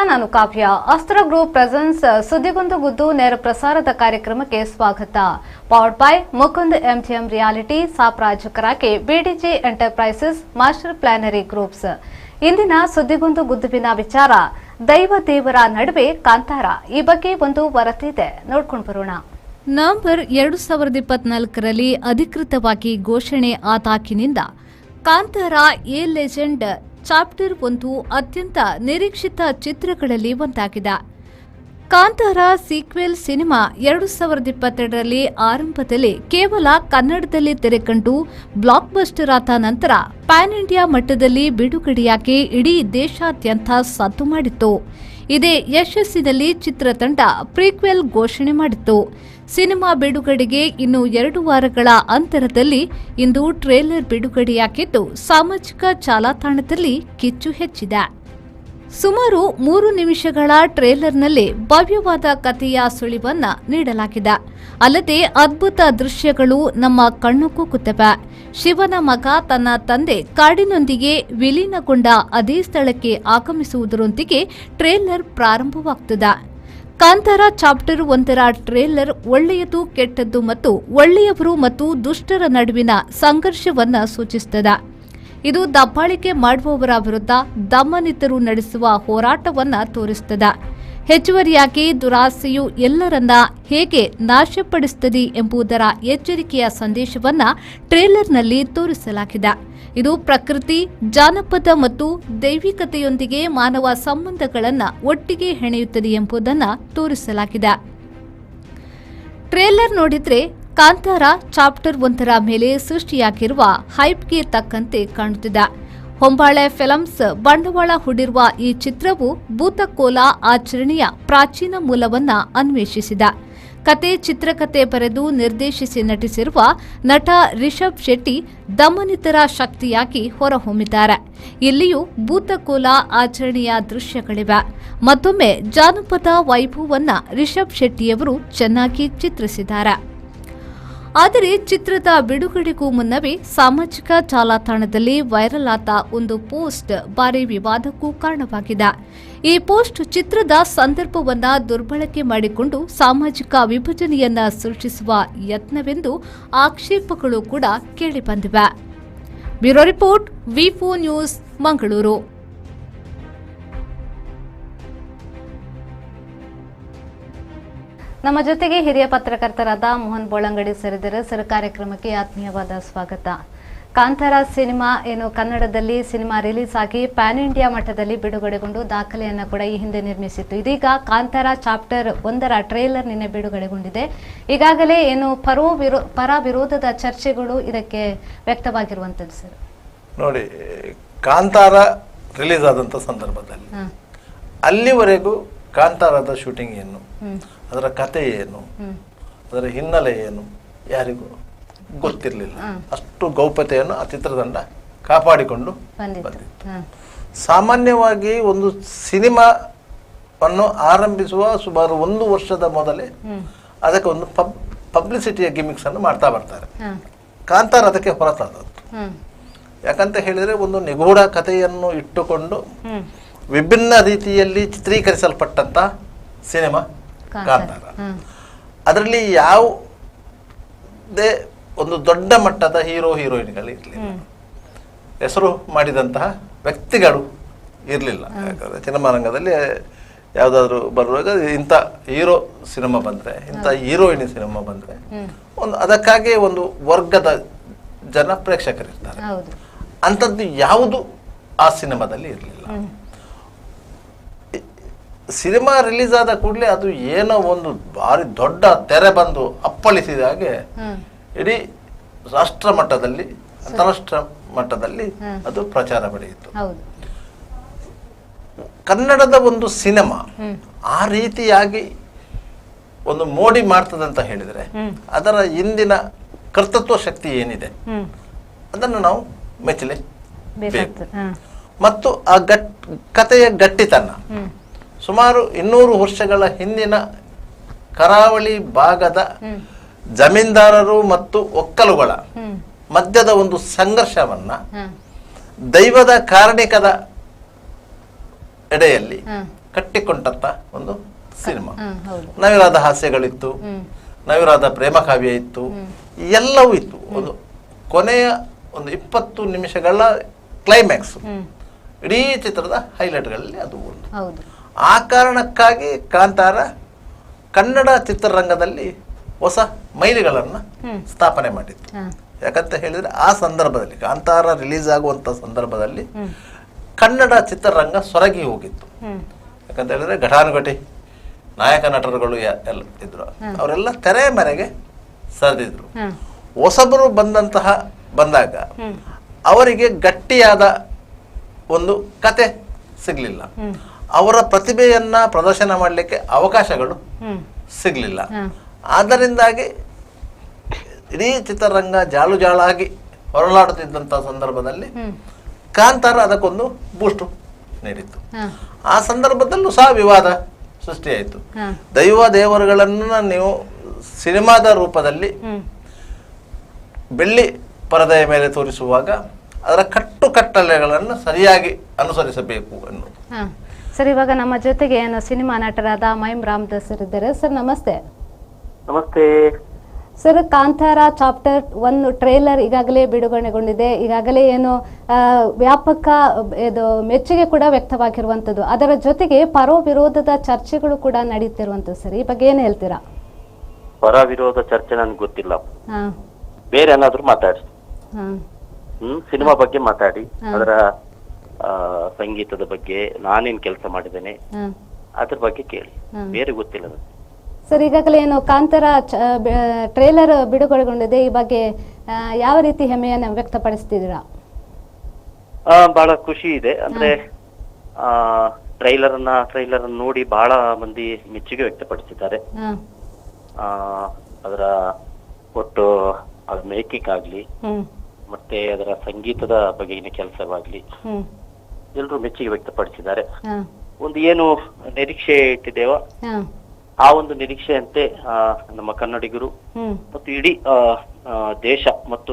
ನಾನು ಕಾವ್ಯ. ಅಸ್ತ್ರ group presence ಸುದ್ದಿಗೊಂದು ಗುದ್ದು ನೇರ ಪ್ರಸಾರದ ಕಾರ್ಯಕ್ರಮಕ್ಕೆ ಸ್ವಾಗತ. Powered by Mukund MTM realty, ಸಾಪ್ರಾಜಕರಾಗಿ ಬಿಡಿಜಿ ಎಂಟರ್ಪ್ರೈಸಸ್, ಮಾಸ್ಟರ್ ಪ್ಲಾನರಿ ಗ್ರೂಪ್ಸ್. ಇಂದಿನ ಸುದ್ದಿಗೊಂದು ಗುದ್ದುವಿನ ವಿಚಾರ ದೈವ ದೇವರ ನಡುವೆ ಕಾಂತಾರ. ಈ ಬಗ್ಗೆ ಒಂದು ವರದಿ ಇದೆ, ನೋಡ್ಕೊಂಡು ಬರೋಣ. ನವೆಂಬರ್ 2024ರಲ್ಲಿ ಅಧಿಕೃತವಾಗಿ ಘೋಷಣೆ ಆದಾಗಿನಿಂದ ಕಾಂತಾರ ಎ ಲೆಜೆಂಡ್ ಚಾಪ್ಟರ್ 1 ಅತ್ಯಂತ ನಿರೀಕ್ಷಿತ ಚಿತ್ರಗಳಲ್ಲಿ ಒಂದಾಗಿದೆ. ಕಾಂತಾರ ಸೀಕ್ವೆಲ್ ಸಿನಿಮಾ 2022ರಲ್ಲಿ ಆರಂಭದಲ್ಲಿ ಕೇವಲ ಕನ್ನಡದಲ್ಲಿ ತೆರೆಕಂಡು ಬ್ಲಾಕ್ ಬಸ್ಟರ್ ಆದ ನಂತರ ಪ್ಯಾನ್ ಇಂಡಿಯಾ ಮಟ್ಟದಲ್ಲಿ ಬಿಡುಗಡೆಯಾಗಿ ಇಡೀ ದೇಶಾದ್ಯಂತ ಸದ್ದು ಮಾಡಿತ್ತು. ಇದೇ ಯಶಸ್ಸಿನಲ್ಲಿ ಚಿತ್ರತಂಡ ಪ್ರೀಕ್ವೆಲ್ ಘೋಷಣೆ ಮಾಡಿತ್ತು. ಸಿನಿಮಾ ಬಿಡುಗಡೆಗೆ ಇನ್ನು 2 ವಾರಗಳ ಅಂತರದಲ್ಲಿ ಇಂದು ಟ್ರೇಲರ್ ಬಿಡುಗಡೆಯಾಗಿದ್ದು ಸಾಮಾಜಿಕ ಜಾಲತಾಣದಲ್ಲಿ ಕಿಚ್ಚು ಹೆಚ್ಚಿದೆ. ಸುಮಾರು 3 ನಿಮಿಷಗಳ ಟ್ರೇಲರ್ನಲ್ಲಿ ಭವ್ಯವಾದ ಕಥೆಯ ಸುಳಿವನ್ನ ನೀಡಲಾಗಿದೆ. ಅಲ್ಲದೆ ಅದ್ಭುತ ದೃಶ್ಯಗಳು ನಮ್ಮ ಕಣ್ಣು ಕುಕ್ಕುತ್ತವೆ. ಶಿವನ ಮಗ ತನ್ನ ತಂದೆ ಕಾಡಿನೊಂದಿಗೆ ವಿಲೀನಗೊಂಡ ಅದೇ ಸ್ಥಳಕ್ಕೆ ಆಗಮಿಸುವುದರೊಂದಿಗೆ ಟ್ರೇಲರ್ ಪ್ರಾರಂಭವಾಗುತ್ತದೆ. ಕಾಂತಾರ ಚಾಪ್ಟರ್ 1ರ ಟ್ರೇಲರ್ ಒಳ್ಳೆಯದು, ಕೆಟ್ಟದ್ದು ಮತ್ತು ಒಳ್ಳೆಯವರು ಮತ್ತು ದುಷ್ಟರ ನಡುವಿನ ಸಂಘರ್ಷವನ್ನ ಸೂಚಿಸುತ್ತದೆ. ಇದು ದಬ್ಬಾಳಿಕೆ ಮಾಡುವವರ ವಿರುದ್ಧ ದಮನಿತರು ನಡೆಸುವ ಹೋರಾಟವನ್ನ ತೋರಿಸುತ್ತದೆ. ಹೆಚ್ಚುವರಿಯಾಗಿ ದುರಾಸೆಯು ಎಲ್ಲರನ್ನ ಹೇಗೆ ನಾಶಪಡಿಸುತ್ತದೆ ಎಂಬುದರ ಎಚ್ಚರಿಕೆಯ ಸಂದೇಶವನ್ನ ಟ್ರೇಲರ್ನಲ್ಲಿ ತೋರಿಸಲಾಗಿದೆ. ಇದು ಪ್ರಕೃತಿ, ಜಾನಪದ ಮತ್ತು ದೈವಿಕತೆಯೊಂದಿಗೆ ಮಾನವ ಸಂಬಂಧಗಳನ್ನು ಒಟ್ಟಿಗೆ ಹೆಣೆಯುತ್ತದೆ ಎಂಬುದನ್ನು ತೋರಿಸಲಾಗಿದೆ. ಟ್ರೇಲರ್ ನೋಡಿದ್ರೆ ಕಾಂತಾರ ಚಾಪ್ಟರ್ 1ರ ಮೇಲೆ ಸೃಷ್ಟಿಯಾಗಿರುವ ಹೈಪ್ಗೆ ತಕ್ಕಂತೆ ಕಾಣುತ್ತಿದೆ. ಹೊಂಬಾಳೆ ಫಿಲಮ್ಸ್ ಬಂಡವಾಳ ಹೂಡಿರುವ ಈ ಚಿತ್ರವು ಭೂತಕೋಲ ಆಚರಣೆಯ ಪ್ರಾಚೀನ ಮೂಲವನ್ನ ಅನ್ವೇಷಿಸಿದೆ. ಕತೆ, ಚಿತ್ರಕಥೆ ಬರೆದು ನಿರ್ದೇಶಿಸಿ ನಟಿಸಿರುವ ನಟ ರಿಷಬ್ ಶೆಟ್ಟಿ ದಮನಿತರ ಶಕ್ತಿಯಾಗಿ ಹೊರಹೊಮ್ಮಿದ್ದಾರೆ. ಇಲ್ಲಿಯೂ ಭೂತಕೋಲ ಆಚರಣೆಯ ದೃಶ್ಯಗಳಿವೆ. ಮತ್ತೊಮ್ಮೆ ಜಾನಪದ ವೈಭವವನ್ನ ರಿಷಬ್ ಶೆಟ್ಟಿಯವರು ಚೆನ್ನಾಗಿ ಚಿತ್ರಿಸಿದ್ದಾರೆ. ಆದರೆ ಚಿತ್ರದ ಬಿಡುಗಡೆಗೂ ಮುನ್ನವೇ ಸಾಮಾಜಿಕ ಜಾಲತಾಣದಲ್ಲಿ ವೈರಲ್ ಆದ ಒಂದು ಪೋಸ್ಟ್ ಭಾರಿ ವಿವಾದಕ್ಕೂ ಕಾರಣವಾಗಿದೆ. ಈ ಪೋಸ್ಟ್ ಚಿತ್ರದ ಸಂದರ್ಭವನ್ನ ದುರ್ಬಳಕೆ ಮಾಡಿಕೊಂಡು ಸಾಮಾಜಿಕ ವಿಭಜನೆಯನ್ನ ಸೃಷ್ಟಿಸುವ ಯತ್ನವೆಂದು ಆಕ್ಷೇಪಗಳು ಕೂಡ ಕೇಳಿಬಂದಿವೆ. ಬ್ಯೂರೋ ರಿಪೋರ್ಟ್, ವಿ4 ನ್ಯೂಸ್, ಮಂಗಳೂರು. ನಮ್ಮ ಜೊತೆಗೆ ಹಿರಿಯ ಪತ್ರಕರ್ತರಾದ ಮೋಹನ್ ಬೋಳಂಗಡಿ ಸೇರಿದರೆ. ಸರ್, ಕಾರ್ಯಕ್ರಮಕ್ಕೆ ಆತ್ಮೀಯವಾದ ಸ್ವಾಗತ. ಕಾಂತಾರ ಸಿನಿಮಾ ಏನು ಕನ್ನಡದಲ್ಲಿ ಸಿನಿಮಾ ರಿಲೀಸ್ ಆಗಿ ಪ್ಯಾನ್ ಇಂಡಿಯಾ ಮಟ್ಟದಲ್ಲಿ ಬಿಡುಗಡೆಗೊಂಡು ದಾಖಲೆಯನ್ನು ಕೂಡ ಈ ಹಿಂದೆ ನಿರ್ಮಿಸಿತ್ತು. ಇದೀಗ ಕಾಂತಾರ ಚಾಪ್ಟರ್ 1ರ ಟ್ರೇಲರ್ ನಿನ್ನೆ ಬಿಡುಗಡೆಗೊಂಡಿದೆ. ಈಗಾಗಲೇ ಏನು ಪರ ವಿರೋಧದ ಚರ್ಚೆಗಳು ಇದಕ್ಕೆ ವ್ಯಕ್ತವಾಗಿರುವಂಥದ್ದು ಸರ್. ನೋಡಿ, ಕಾಂತಾರ ರಿಲೀಸ್ ಆದಂಥ ಸಂದರ್ಭದಲ್ಲಿ ಅಲ್ಲಿವರೆಗೂ ಕಾಂತಾರದ ಶೂಟಿಂಗ್ ಏನು, ಅದರ ಕತೆ ಏನು, ಅದರ ಹಿನ್ನೆಲೆ ಏನು ಯಾರಿಗೂ ಗೊತ್ತಿರಲಿಲ್ಲ. ಅಷ್ಟು ಗೌಪ್ಯತೆಯನ್ನು ಆ ಚಿತ್ರತಂಡ ಕಾಪಾಡಿಕೊಂಡು ಬಂದಿತ್ತು. ಸಾಮಾನ್ಯವಾಗಿ ಒಂದು ಸಿನಿಮಾವನ್ನು ಆರಂಭಿಸುವ ಸುಮಾರು 1 ವರ್ಷದ ಮೊದಲೇ ಅದಕ್ಕೆ ಒಂದು ಪಬ್ಲಿಸಿಟಿಯ ಗಿಮಿಕ್ಸ್ ಅನ್ನು ಮಾಡ್ತಾ ಬರ್ತಾರೆ. ಕಾಂತಾರ ಅದಕ್ಕೆ ಹೊರತಾದದ್ದು. ಯಾಕಂತ ಹೇಳಿದ್ರೆ ಒಂದು ನಿಗೂಢ ಕಥೆಯನ್ನು ಇಟ್ಟುಕೊಂಡು ವಿಭಿನ್ನ ರೀತಿಯಲ್ಲಿ ಚಿತ್ರೀಕರಿಸಲ್ಪಟ್ಟಂತ ಸಿನಿಮಾ ಕಾಂತಾರ. ಅದರಲ್ಲಿ ಯಾವುದೇ ಒಂದು ದೊಡ್ಡ ಮಟ್ಟದ ಹೀರೋ ಹೀರೋಯಿನ್ಗಳು ಇರಲಿಲ್ಲ, ಹೆಸರು ಮಾಡಿದಂತಹ ವ್ಯಕ್ತಿಗಳು ಇರಲಿಲ್ಲ. ಯಾಕಂದರೆ ಸಿನಿಮಾ ರಂಗದಲ್ಲಿ ಯಾವುದಾದ್ರೂ ಬರುವಾಗ ಇಂಥ ಹೀರೋ ಸಿನಿಮಾ ಬಂದರೆ, ಇಂಥ ಹೀರೋಯಿನ್ ಸಿನಿಮಾ ಬಂದರೆ ಒಂದು ಅದಕ್ಕಾಗಿ ಒಂದು ವರ್ಗದ ಜನ ಪ್ರೇಕ್ಷಕರಿರ್ತಾರೆ. ಅಂಥದ್ದು ಯಾವುದು ಆ ಸಿನಿಮಾದಲ್ಲಿ ಇರಲಿಲ್ಲ. ಸಿನಿಮಾ ರಿಲೀಸ್ ಆದ ಕೂಡಲೇ ಅದು ಏನೋ ಒಂದು ಭಾರಿ ದೊಡ್ಡ ತೆರೆ ಬಂದು ಅಪ್ಪಳಿಸಿದ ಹಾಗೆ ಇಡೀ ರಾಷ್ಟ್ರ ಮಟ್ಟದಲ್ಲಿ, ಅಂತಾರಾಷ್ಟ್ರ ಮಟ್ಟದಲ್ಲಿ ಅದು ಪ್ರಚಾರ ಪಡೆಯಿತು. ಕನ್ನಡದ ಒಂದು ಸಿನಿಮಾ ಆ ರೀತಿಯಾಗಿ ಒಂದು ಮೋಡಿ ಮಾಡ್ತದಂತ ಹೇಳಿದರೆ ಅದರ ಹಿಂದಿನ ಕರ್ತೃತ್ವ ಶಕ್ತಿ ಏನಿದೆ ಅದನ್ನು ನಾವು ಮೆಚ್ಚಲೇಬೇಕು. ಮತ್ತು ಆ ಕಥೆಯ ಗಟ್ಟಿತನ ಸುಮಾರು 200 ವರ್ಷಗಳ ಹಿಂದಿನ ಕರಾವಳಿ ಭಾಗದ ಜಮೀನ್ದಾರರು ಮತ್ತು ಒಕ್ಕಲುಗಳ ಮಧ್ಯದ ಒಂದು ಸಂಘರ್ಷವನ್ನ ದೈವದ ಕಾರಣಿಕದ ಎಡೆಯಲ್ಲಿ ಕಟ್ಟಿಕೊಂಡಂತ ಒಂದು ಸಿನಿಮಾ. ಹೌದು. ನವಿರಾದ ಹಾಸ್ಯಗಳಿತ್ತು, ನವಿರಾದ ಪ್ರೇಮ ಕಾವ್ಯ ಇತ್ತು, ಎಲ್ಲವೂ ಇತ್ತು. ಒಂದು ಕೊನೆಯ ಒಂದು 20 ನಿಮಿಷಗಳ ಕ್ಲೈಮ್ಯಾಕ್ಸ್ ಇಡೀ ಚಿತ್ರದ ಹೈಲೈಟ್ಗಳಲ್ಲಿ ಅದು ಒಂದು. ಹೌದು. ಆ ಕಾರಣಕ್ಕಾಗಿ ಕಾಂತಾರ ಕನ್ನಡ ಚಿತ್ರರಂಗದಲ್ಲಿ ಹೊಸ ಮೈಲಿಗಳನ್ನು ಸ್ಥಾಪನೆ ಮಾಡಿತ್ತು. ಯಾಕಂತ ಹೇಳಿದ್ರೆ ಆ ಸಂದರ್ಭದಲ್ಲಿ ಕಾಂತಾರ ರಿಲೀಸ್ ಆಗುವಂತ ಸಂದರ್ಭದಲ್ಲಿ ಕನ್ನಡ ಚಿತ್ರರಂಗ ಸೊರಗಿ ಹೋಗಿತ್ತು. ಯಾಕಂತ ಹೇಳಿದ್ರೆ ಘಟಾನುಘಟಿ ನಾಯಕ ನಟರುಗಳು ಎಲ್ಲ ಇದ್ರು, ಅವರೆಲ್ಲ ತೆರೆ ಮರೆಗೆ ಸರಿದಿದ್ರು. ಹೊಸಬರು ಬಂದಾಗ ಅವರಿಗೆ ಗಟ್ಟಿಯಾದ ಒಂದು ಕತೆ ಸಿಗ್ಲಿಲ್ಲ, ಅವರ ಪ್ರತಿಭೆಯನ್ನ ಪ್ರದರ್ಶನ ಮಾಡಲಿಕ್ಕೆ ಅವಕಾಶಗಳು ಸಿಗ್ಲಿಲ್ಲ. ಆದ್ದರಿಂದಾಗಿ ಇಡೀ ಚಿತ್ರರಂಗ ಜಾಳಾಗಿ ಹೊರಲಾಡುತ್ತಿದ್ದಂಥ ಸಂದರ್ಭದಲ್ಲಿ ಕಾಂತಾರ ಅದಕ್ಕೊಂದು ಬೂಸ್ಟ್ ನೀಡಿತ್ತು. ಆ ಸಂದರ್ಭದಲ್ಲೂ ಸಹ ವಿವಾದ ಸೃಷ್ಟಿಯಾಯಿತು. ದೇವರುಗಳನ್ನು ನೀವು ಸಿನಿಮಾದ ರೂಪದಲ್ಲಿ ಬೆಳ್ಳಿ ಪರದೆಯ ಮೇಲೆ ತೋರಿಸುವಾಗ ಅದರ ಕಟ್ಟುಕಟ್ಟಳೆಗಳನ್ನು ಸರಿಯಾಗಿ ಅನುಸರಿಸಬೇಕು ಅನ್ನೋದು. ಸರ್, ಇವಾಗ ನಮ್ಮ ಜೊತೆಗೆ ಏನು ಸಿನಿಮಾ ನಟರಾದ ಮೈಮ್ ರಾಮದಾಸ್ ಇದ್ದಾರೆ. ಸರ್ ನಮಸ್ತೆ. ನಮಸ್ತೆ ಸರ್, ಕಾಂತಾರ ಚಾಪ್ಟರ್ 1 ಟ್ರೇಲರ್ ಈಗಾಗಲೇ ಬಿಡುಗಡೆಗೊಂಡಿದೆ. ಈಗಾಗಲೇ ಏನು ವ್ಯಾಪಕ ಇದು ಮೆಚ್ಚುಗೆ ಕೂಡ ವ್ಯಕ್ತವಾಗಿರುವಂಥದ್ದು, ಅದರ ಜೊತೆಗೆ ಪರ ವಿರೋಧದ ಚರ್ಚೆಗಳು ಕೂಡ ನಡೀತಿರುವಂಥದ್ದು. ಸರ್, ಈ ಬಗ್ಗೆ ಏನು ಹೇಳ್ತೀರಾ? ಪರ ವಿರೋಧ ಚರ್ಚೆ ನನ್ಗೆ ಗೊತ್ತಿಲ್ಲ, ಬೇರೆ ಏನಾದ್ರು ಮಾತಾಡಿ. ಸಿನಿಮಾ ಬಗ್ಗೆ ಮಾತಾಡಿ, ಅದರ ಸಂಗೀತದ ಬಗ್ಗೆ ನಾನೇನ್ ಕೆಲಸ ಮಾಡಿದ್ದೇನೆ ಅದ್ರ ಬಗ್ಗೆ ಕೇಳಿ, ಬೇರೆ ಗೊತ್ತಿಲ್ಲ. ಸರ್, ಈಗಾಗಲೇ ಏನು ಕಾಂತಾರ ಟ್ರೇಲರ್ ಬಿಡುಗಡೆಗೊಂಡಿದೆ, ಈ ಬಗ್ಗೆ ಯಾವ ರೀತಿ ಹೆಮ್ಮೆಯನ್ನು ವ್ಯಕ್ತಪಡಿಸ್ತಿದ್ದೀರಾ? ಬಹಳ ಖುಷಿ ಇದೆ. ಅಂದ್ರೆ ಟ್ರೈಲರ್ ನೋಡಿ ಬಹಳ ಮಂದಿ ಮೆಚ್ಚುಗೆ ವ್ಯಕ್ತಪಡಿಸಿದ್ದಾರೆ. ಅದರ ಒಟ್ಟು ಅದ್ರ ಮೇಕಿಂಗ್ ಆಗ್ಲಿ ಮತ್ತೆ ಅದರ ಸಂಗೀತದ ಬಗೆಗಿನ ಕೆಲಸವಾಗ್ಲಿ ಎಲ್ರು ಮೆಚ್ಚುಗೆ ವ್ಯಕ್ತಪಡಿಸಿದ್ದಾರೆ. ಒಂದು ಏನು ನಿರೀಕ್ಷೆ ಇಟ್ಟಿದ್ದೇವ ಆ ಒಂದು ನಿರೀಕ್ಷೆಯಂತೆ ನಮ್ಮ ಕನ್ನಡಿಗರು ಮತ್ತು ಇಡೀ ದೇಶ ಮತ್ತು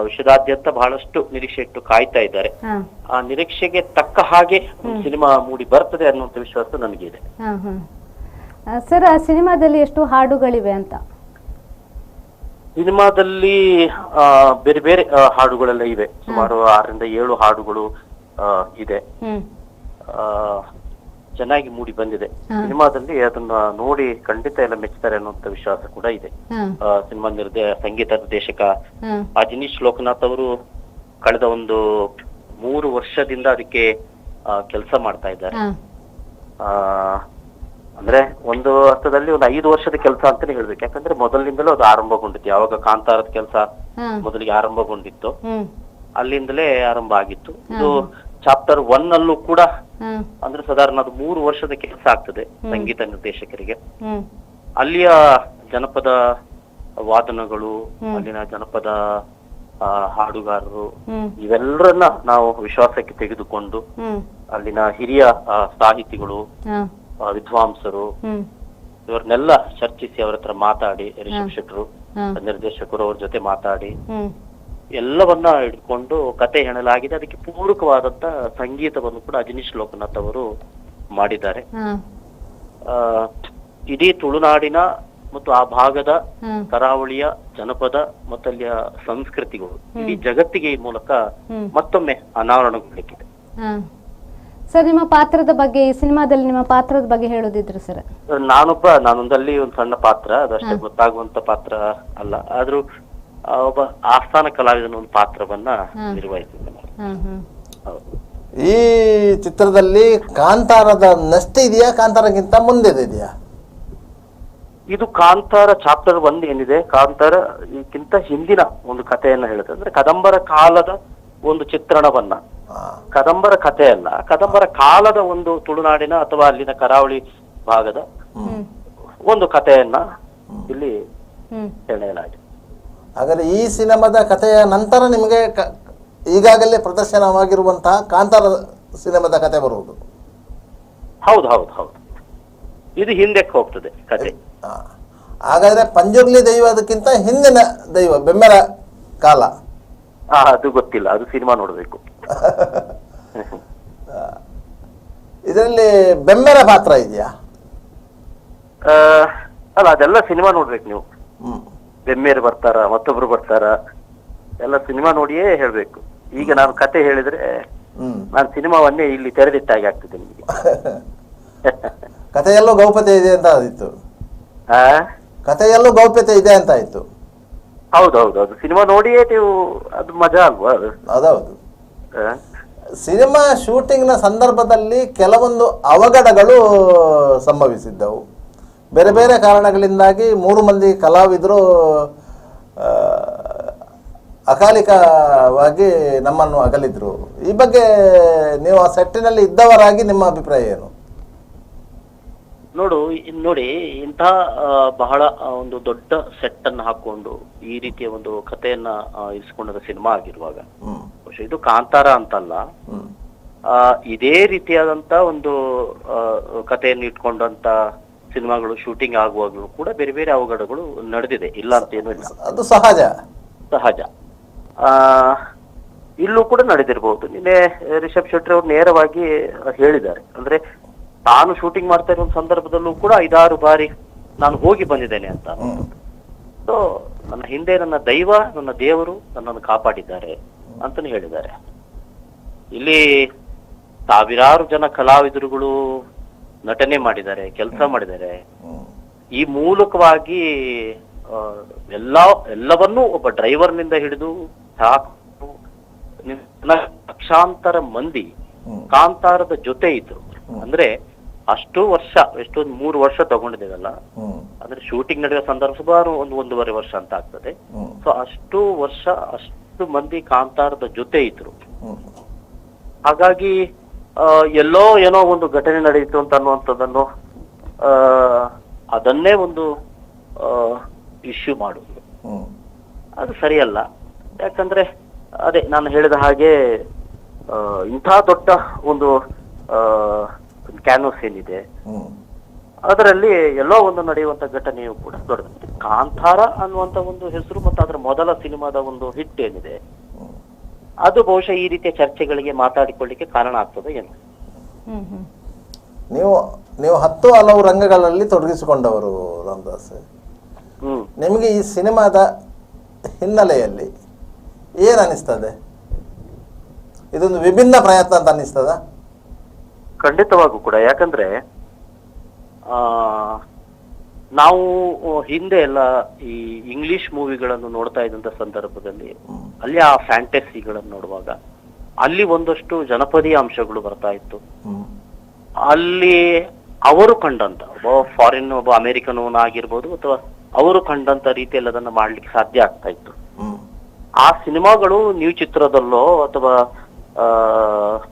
ವಿಶ್ವದಾದ್ಯಂತ ಬಹಳಷ್ಟು ನಿರೀಕ್ಷೆ ಇಟ್ಟು ಕಾಯ್ತಾ ಇದ್ದಾರೆ. ಆ ನಿರೀಕ್ಷೆಗೆ ತಕ್ಕ ಹಾಗೆ ಸಿನಿಮಾ ಮೂಡಿ ಬರ್ತದೆ ಅನ್ನುವಂತ ವಿಶ್ವಾಸ ನನಗಿದೆ. ಸರ್, ಆ ಸಿನಿಮಾದಲ್ಲಿ ಎಷ್ಟು ಹಾಡುಗಳಿವೆ ಅಂತ? ಸಿನಿಮಾದಲ್ಲಿ ಬೇರೆ ಬೇರೆ ಹಾಡುಗಳೆಲ್ಲ ಇವೆ, ಸುಮಾರು 6 ರಿಂದ 7 ಹಾಡುಗಳು ಇದೆ. ಚೆನ್ನಾಗಿ ಮೂಡಿ ಬಂದಿದೆ. ಸಿನಿಮಾದಲ್ಲಿ ಅದನ್ನ ನೋಡಿ ಖಂಡಿತ ಎಲ್ಲ ಮೆಚ್ಚುತ್ತಾರೆ ಅನ್ನುವಂತ ವಿಶ್ವಾಸ ಕೂಡ ಇದೆ. ಸಿನಿಮಾ ಸಂಗೀತ ನಿರ್ದೇಶಕ ಅಜನೀಶ್ ಲೋಕನಾಥ್ ಅವರು ಕಳೆದ ಒಂದು 3 ವರ್ಷದಿಂದ ಅದಕ್ಕೆ ಕೆಲಸ ಮಾಡ್ತಾ ಇದ್ದಾರೆ. ಅಂದ್ರೆ ಒಂದು ಅರ್ಥದಲ್ಲಿ ಒಂದು 5 ವರ್ಷದ ಕೆಲಸ ಅಂತಾನೆ ಹೇಳ್ಬೇಕು. ಯಾಕಂದ್ರೆ ಮೊದಲಿನಿಂದಲೂ ಅದು ಆರಂಭಗೊಂಡಿತ್ತು. ಯಾವಾಗ ಕಾಂತಾರದ ಕೆಲಸ ಮೊದಲಿಗೆ ಆರಂಭಗೊಂಡಿತ್ತು ಅಲ್ಲಿಂದಲೇ ಆರಂಭ ಆಗಿತ್ತು. ಇದು ಚಾಪ್ಟರ್ 1 ಅಲ್ಲೂ ಕೂಡ ಅಂದ್ರೆ ಸಾಧಾರಣ ಅದು 3 ವರ್ಷದ ಕೆಲಸ ಆಗ್ತದೆ ಸಂಗೀತ ನಿರ್ದೇಶಕರಿಗೆ. ಅಲ್ಲಿಯ ಜನಪದ ವಾದನಗಳು, ಅಲ್ಲಿನ ಜನಪದ ಹಾಡುಗಾರರು ಇವೆಲ್ಲರನ್ನ ನಾವು ವಿಶ್ವಾಸಕ್ಕೆ ತೆಗೆದುಕೊಂಡು ಅಲ್ಲಿನ ಹಿರಿಯ ಸಾಹಿತಿಗಳು, ವಿದ್ವಾಂಸರು ಇವರನ್ನೆಲ್ಲ ಚರ್ಚಿಸಿ ಅವರ ಹತ್ರ ಮಾತಾಡಿ, ರಿಷಬ್ ಶೆಟ್ಟರು ನಿರ್ದೇಶಕರು ಅವ್ರ ಜೊತೆ ಮಾತಾಡಿ ಎಲ್ಲವನ್ನ ಇಟ್ಕೊಂಡು ಕತೆ ಹೇಳಲಾಗಿದೆ. ಅದಕ್ಕೆ ಪೂರಕವಾದಂತ ಸಂಗೀತವನ್ನು ಕೂಡ ಅಜನೀಶ್ ಲೋಕನಾಥ್ ಅವರು ಮಾಡಿದ್ದಾರೆ. ಇಡೀ ತುಳುನಾಡಿನ ಮತ್ತು ಆ ಭಾಗದ ಕರಾವಳಿಯ ಜನಪದ ಮತ್ತು ಅಲ್ಲಿಯ ಸಂಸ್ಕೃತಿಗಳು ಇಡೀ ಜಗತ್ತಿಗೆ ಈ ಮೂಲಕ ಮತ್ತೊಮ್ಮೆ ಅನಾವರಣಗೊಳ್ಳಲಿಕ್ಕಿದೆ. ಸರ್, ನಿಮ್ಮ ಪಾತ್ರದ ಬಗ್ಗೆ, ಈ ಸಿನಿಮಾದಲ್ಲಿ ನಿಮ್ಮ ಪಾತ್ರದ ಬಗ್ಗೆ ಹೇಳೋದಿದ್ರು ಸರ್? ನಾನೊಂದಲ್ಲಿ ಒಂದು ಸಣ್ಣ ಪಾತ್ರ, ಅದಷ್ಟೇ ಗೊತ್ತಾಗುವಂತ ಪಾತ್ರ ಅಲ್ಲ, ಆದ್ರೂ ಒಬ್ಬ ಆಸ್ಥಾನ ಕಲಾವಿದನ ಒಂದು ಪಾತ್ರವನ್ನ ನಿರ್ವಹಿಸಿದ್ದೇನೆ. ಈ ಚಿತ್ರದಲ್ಲಿ ಕಾಂತಾರದ ನಷ್ಟ ಇದೆಯಾ, ಕಾಂತಾರಕ್ಕಿಂತ ಮುಂದೆ ಇದೆಯಾ? ಇದು ಕಾಂತಾರ ಚಾಪ್ಟರ್ 1 ಏನಿದೆ, ಕಾಂತಾರ ಇದಕ್ಕಿಂತ ಹಿಂದಿನ ಒಂದು ಕಥೆಯನ್ನ ಹೇಳುತ್ತೆ. ಅಂದ್ರೆ ಕದಂಬರ ಕಾಲದ ಒಂದು ಚಿತ್ರಣವನ್ನ, ಕದಂಬರ ಕಥೆ ಅಲ್ಲ, ಕದಂಬರ ಕಾಲದ ಒಂದು ತುಳುನಾಡಿನ ಅಥವಾ ಅಲ್ಲಿನ ಕರಾವಳಿ ಭಾಗದ ಒಂದು ಕಥೆಯನ್ನ ಇಲ್ಲಿ ಹೇಳಲಾಗಿದೆ. ಹಾಗಾದ್ರೆ ಈ ಸಿನಿಮಾದ ಕಥೆಯ ನಂತರ ನಿಮಗೆ ಈಗಾಗಲೇ ಪ್ರದರ್ಶನವಾಗಿರುವಂತಹ ಕಾಂತಾರ ಸಿನಿಮಾದ ಕಥೆ ಬರುವುದು? ಹೌದು ಹೌದು ಹೌದು, ಇದು ಹಿಂದಕ್ಕೆ ಹೋಗ್ತದೆ ಕಥೆ. ಹಾಗಾದ್ರೆ ಪಂಜುರ್ಲಿ ದೈವ ಅದಕ್ಕಿಂತ ಹಿಂದಿನ ದೈವ ಬೆಮ್ಮೆರ ಕಾಲ ಅದು ಗೊತ್ತಿಲ್ಲ, ಅದು ಸಿನಿಮಾ ನೋಡ್ಬೇಕು. ಇದರಲ್ಲಿ ಬೆಮ್ಮೆರ ಪಾತ್ರ ಇದೆಯಾ? ಅಲ್ಲ, ಅದೆಲ್ಲ ಸಿನಿಮಾ ನೋಡ್ಬೇಕು ನೀವು. ಬೆಮ್ಮೇರು ಬರ್ತಾರ, ಮತ್ತೊಬ್ರು ಬರ್ತಾರ, ಎಲ್ಲ ಸಿನಿಮಾ ನೋಡಿಯೇ ಹೇಳ್ಬೇಕು. ಈಗ ನಾನು ಕತೆ ಹೇಳಿದ್ರೆ ನಾನು ಸಿನಿಮಾವನ್ನೇ ಇಲ್ಲಿ ತೆರೆದಿಟ್ಟಾಗಿ ಆಗ್ತದೆ ನಿಮಗೆ. ಕಥೆಯಲ್ಲೂ ಗೌಪ್ಯತೆ ಇದೆ ಅಂತ ಆದಿತ್ತು. ಕಥೆಯಲ್ಲೂ ಗೌಪ್ಯತೆ ಇದೆ ಅಂತ ಆಯ್ತು. ಹೌದೌದೌದು, ಸಿನಿಮಾ ನೋಡಿಯೇ ನೀವು, ಅದು ಮಜಾ ಅಲ್ವಾ ಅದು? ಅದೌದು. ಸಿನಿಮಾ ಶೂಟಿಂಗ್ ನ ಸಂದರ್ಭದಲ್ಲಿ ಕೆಲವೊಂದು ಅವಘಡಗಳು ಸಂಭವಿಸಿದ್ದವು. ಬೇರೆ ಬೇರೆ ಕಾರಣಗಳಿಂದಾಗಿ 3 ಮಂದಿ ಕಲಾವಿದರು ಅಕಾಲಿಕವಾಗಿ ನಮ್ಮನ್ನು ಅಗಲಿದ್ರು. ಈ ಬಗ್ಗೆ ನೀವು ಆ ಸೆಟ್ಟಿನಲ್ಲಿ ಇದ್ದವರಾಗಿ ನಿಮ್ಮ ಅಭಿಪ್ರಾಯ ಏನು? ನೋಡಿ, ಇಂಥ ಬಹಳ ಒಂದು ದೊಡ್ಡ ಸೆಟ್ ಅನ್ನು ಹಾಕೊಂಡು ಈ ರೀತಿಯ ಒಂದು ಕಥೆಯನ್ನ ಇರಿಸಿಕೊಂಡ ಸಿನಿಮಾ ಆಗಿರುವಾಗ, ಇದು ಕಾಂತಾರ ಅಂತಲ್ಲ, ಇದೇ ರೀತಿಯಾದಂತ ಒಂದು ಕಥೆಯನ್ನು ಇಟ್ಕೊಂಡಂತ ಸಿನಿಮಾಗಳು ಶೂಟಿಂಗ್ ಆಗುವಾಗಲೂ ಕೂಡ ಬೇರೆ ಬೇರೆ ಅವಘಡಗಳು ನಡೆದಿದೆ, ಇಲ್ಲ ಅಂತ ಏನೂ ಇಲ್ಲ. ಅದು ಸಹಜ. ಇಲ್ಲೂ ಕೂಡ ನಡೆದಿರಬಹುದು. ನಿನ್ನೆ ರಿಷಬ್ ಶೆಟ್ಟಿ ಅವರು ನೇರವಾಗಿ ಹೇಳಿದ್ದಾರೆ, ಅಂದ್ರೆ ತಾನು ಶೂಟಿಂಗ್ ಮಾಡ್ತಾ ಇರೋ ಸಂದರ್ಭದಲ್ಲೂ ಕೂಡ 5-6 ಬಾರಿ ನಾನು ಹೋಗಿ ಬಂದಿದ್ದೇನೆ ಅಂತ. ಸೊ ನನ್ನ ಹಿಂದೆ ನನ್ನ ದೈವ, ನನ್ನ ದೇವರು ನನ್ನನ್ನು ಕಾಪಾಡಿದ್ದಾರೆ ಅಂತಾನೆ ಹೇಳಿದ್ದಾರೆ. ಇಲ್ಲಿ ಸಾವಿರಾರು ಜನ ಕಲಾವಿದರುಗಳು ನಟನೆ ಮಾಡಿದ್ದಾರೆ, ಕೆಲಸ ಮಾಡಿದ್ದಾರೆ. ಈ ಮೂಲಕವಾಗಿ ಎಲ್ಲವನ್ನೂ ಒಬ್ಬ ಡ್ರೈವರ್ನಿಂದ ಹಿಡಿದು ಲಕ್ಷಾಂತರ ಮಂದಿ ಕಾಂತಾರದ ಜೊತೆ ಇದ್ರು. ಅಂದ್ರೆ ಅಷ್ಟು ವರ್ಷ, ಎಷ್ಟೊಂದು 3 ವರ್ಷ ತಗೊಂಡಿದ್ದೇವಲ್ಲ, ಅಂದ್ರೆ ಶೂಟಿಂಗ್ ನಡೆಯುವ ಸಂದರ್ಭ ಸುಮಾರು 1.5 ವರ್ಷ ಅಂತ ಆಗ್ತದೆ. ಸೊ ಅಷ್ಟು ವರ್ಷ ಅಷ್ಟು ಮಂದಿ ಕಾಂತಾರದ ಜೊತೆ ಇದ್ರು. ಹಾಗಾಗಿ ಎಲ್ಲೋ ಏನೋ ಒಂದು ಘಟನೆ ನಡೆಯಿತು ಅಂತ ಅನ್ನುವಂಥದ್ದನ್ನು ಅದನ್ನೇ ಒಂದು ಇಶ್ಯೂ ಮಾಡುದು ಅದು ಸರಿಯಲ್ಲ. ಯಾಕಂದ್ರೆ ಅದೇ ನಾನು ಹೇಳಿದ ಹಾಗೆ ಇಂಥ ದೊಡ್ಡ ಒಂದು ಕ್ಯಾನ್ವಸ್ ಏನಿದೆ ಅದರಲ್ಲಿ ಎಲ್ಲೋ ಒಂದು ನಡೆಯುವಂತ ಘಟನೆಯು ಕೂಡ ದೊಡ್ಡದು. ಕಾಂತಾರ ಅನ್ನುವಂತ ಒಂದು ಹೆಸರು ಮತ್ತು ಅದರ ಮೊದಲ ಸಿನಿಮಾದ ಒಂದು ಹಿಟ್ ಏನಿದೆ ಅದು ಬಹುಶಃ ಈ ರೀತಿಯ ಚರ್ಚೆಗಳಿಗೆ ಮಾತಾಡಿಕೊಳ್ಳಿಕ್ಕೆ ಕಾರಣ ಆಗ್ತದೆ ಏನು. ನೀವು 10 ಹಲವು ರಂಗಗಳಲ್ಲಿ ತೊಡಗಿಸಿಕೊಂಡವರು ರಾಮದಾಸ್. ನಿಮಗೆ ಈ ಸಿನಿಮಾದ ಹಿನ್ನೆಲೆಯಲ್ಲಿ ಏನ್ ಅನಿಸ್ತದೆ? ಇದೊಂದು ವಿಭಿನ್ನ ಪ್ರಯತ್ನ ಅಂತ ಅನಿಸ್ತದ? ಖಂಡಿತವಾಗೂ ಕೂಡ. ಯಾಕಂದ್ರೆ ನಾವು ಹಿಂದೆ ಎಲ್ಲ ಈ ಇಂಗ್ಲಿಷ್ ಮೂವಿಗಳನ್ನು ನೋಡ್ತಾ ಇದ್ದಂತ ಸಂದರ್ಭದಲ್ಲಿ ಅಲ್ಲಿ ಆ ಫ್ಯಾಂಟಸಿಗಳನ್ನು ನೋಡುವಾಗ ಅಲ್ಲಿ ಒಂದಷ್ಟು ಜನಪದೀಯ ಅಂಶಗಳು ಬರ್ತಾ ಇತ್ತು. ಅಲ್ಲಿ ಅವರು ಕಂಡಂತ ಒಬ್ಬ ಫಾರಿನ್, ಒಬ್ಬ ಅಮೆರಿಕನ್ ಆಗಿರ್ಬೋದು ಅಥವಾ ಅವರು ಕಂಡಂತ ರೀತಿಯಲ್ಲಿ ಅದನ್ನ ಮಾಡ್ಲಿಕ್ಕೆ ಸಾಧ್ಯ ಆಗ್ತಾ ಇತ್ತು. ಆ ಸಿನಿಮಾಗಳು ನ್ಯೂ ಚಿತ್ರದಲ್ಲೋ ಅಥವಾ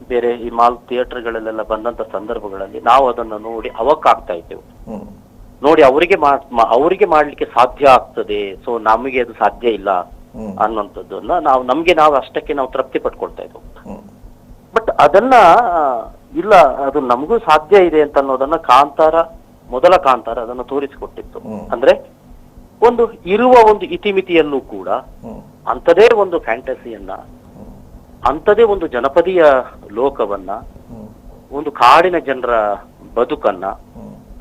ಬೇರೆ ಈ ಮಾಲ್ ಥಿಯೇಟರ್ಗಳಲ್ಲೆಲ್ಲ ಬಂದಂತ ಸಂದರ್ಭಗಳಲ್ಲಿ ನಾವು ಅದನ್ನ ನೋಡಿ ಅವಕ್ಕಾಗ್ತಾ ಇದ್ದೆವು. ನೋಡಿ ಅವರಿಗೆ ಮಾಡ್ಲಿಕ್ಕೆ ಸಾಧ್ಯ ಆಗ್ತದೆ, ಸೊ ನಮಗೆ ಅದು ಸಾಧ್ಯ ಇಲ್ಲ ಅನ್ನುವಂಥದ್ದನ್ನ ನಾವು ಅಷ್ಟಕ್ಕೆ ನಾವು ತೃಪ್ತಿ ಪಟ್ಕೊಳ್ತಾ ಇದ್ದೆವು. ಬಟ್ ಅದನ್ನ ಇಲ್ಲ, ಅದು ನಮಗೂ ಸಾಧ್ಯ ಇದೆ ಅಂತ ಅನ್ನೋದನ್ನ ಮೊದಲ ಕಾಂತಾರ ಅದನ್ನ ತೋರಿಸಿಕೊಟ್ಟಿತ್ತು. ಅಂದ್ರೆ ಒಂದು ಇರುವ ಒಂದು ಇತಿಮಿತಿಯಲ್ಲೂ ಕೂಡ ಅಂಥದೇ ಒಂದು ಫ್ಯಾಂಟಸಿಯನ್ನ, ಅಂಥದೇ ಒಂದು ಜನಪದೀಯ ಲೋಕವನ್ನ, ಒಂದು ಕಾಡಿನ ಜನರ ಬದುಕನ್ನ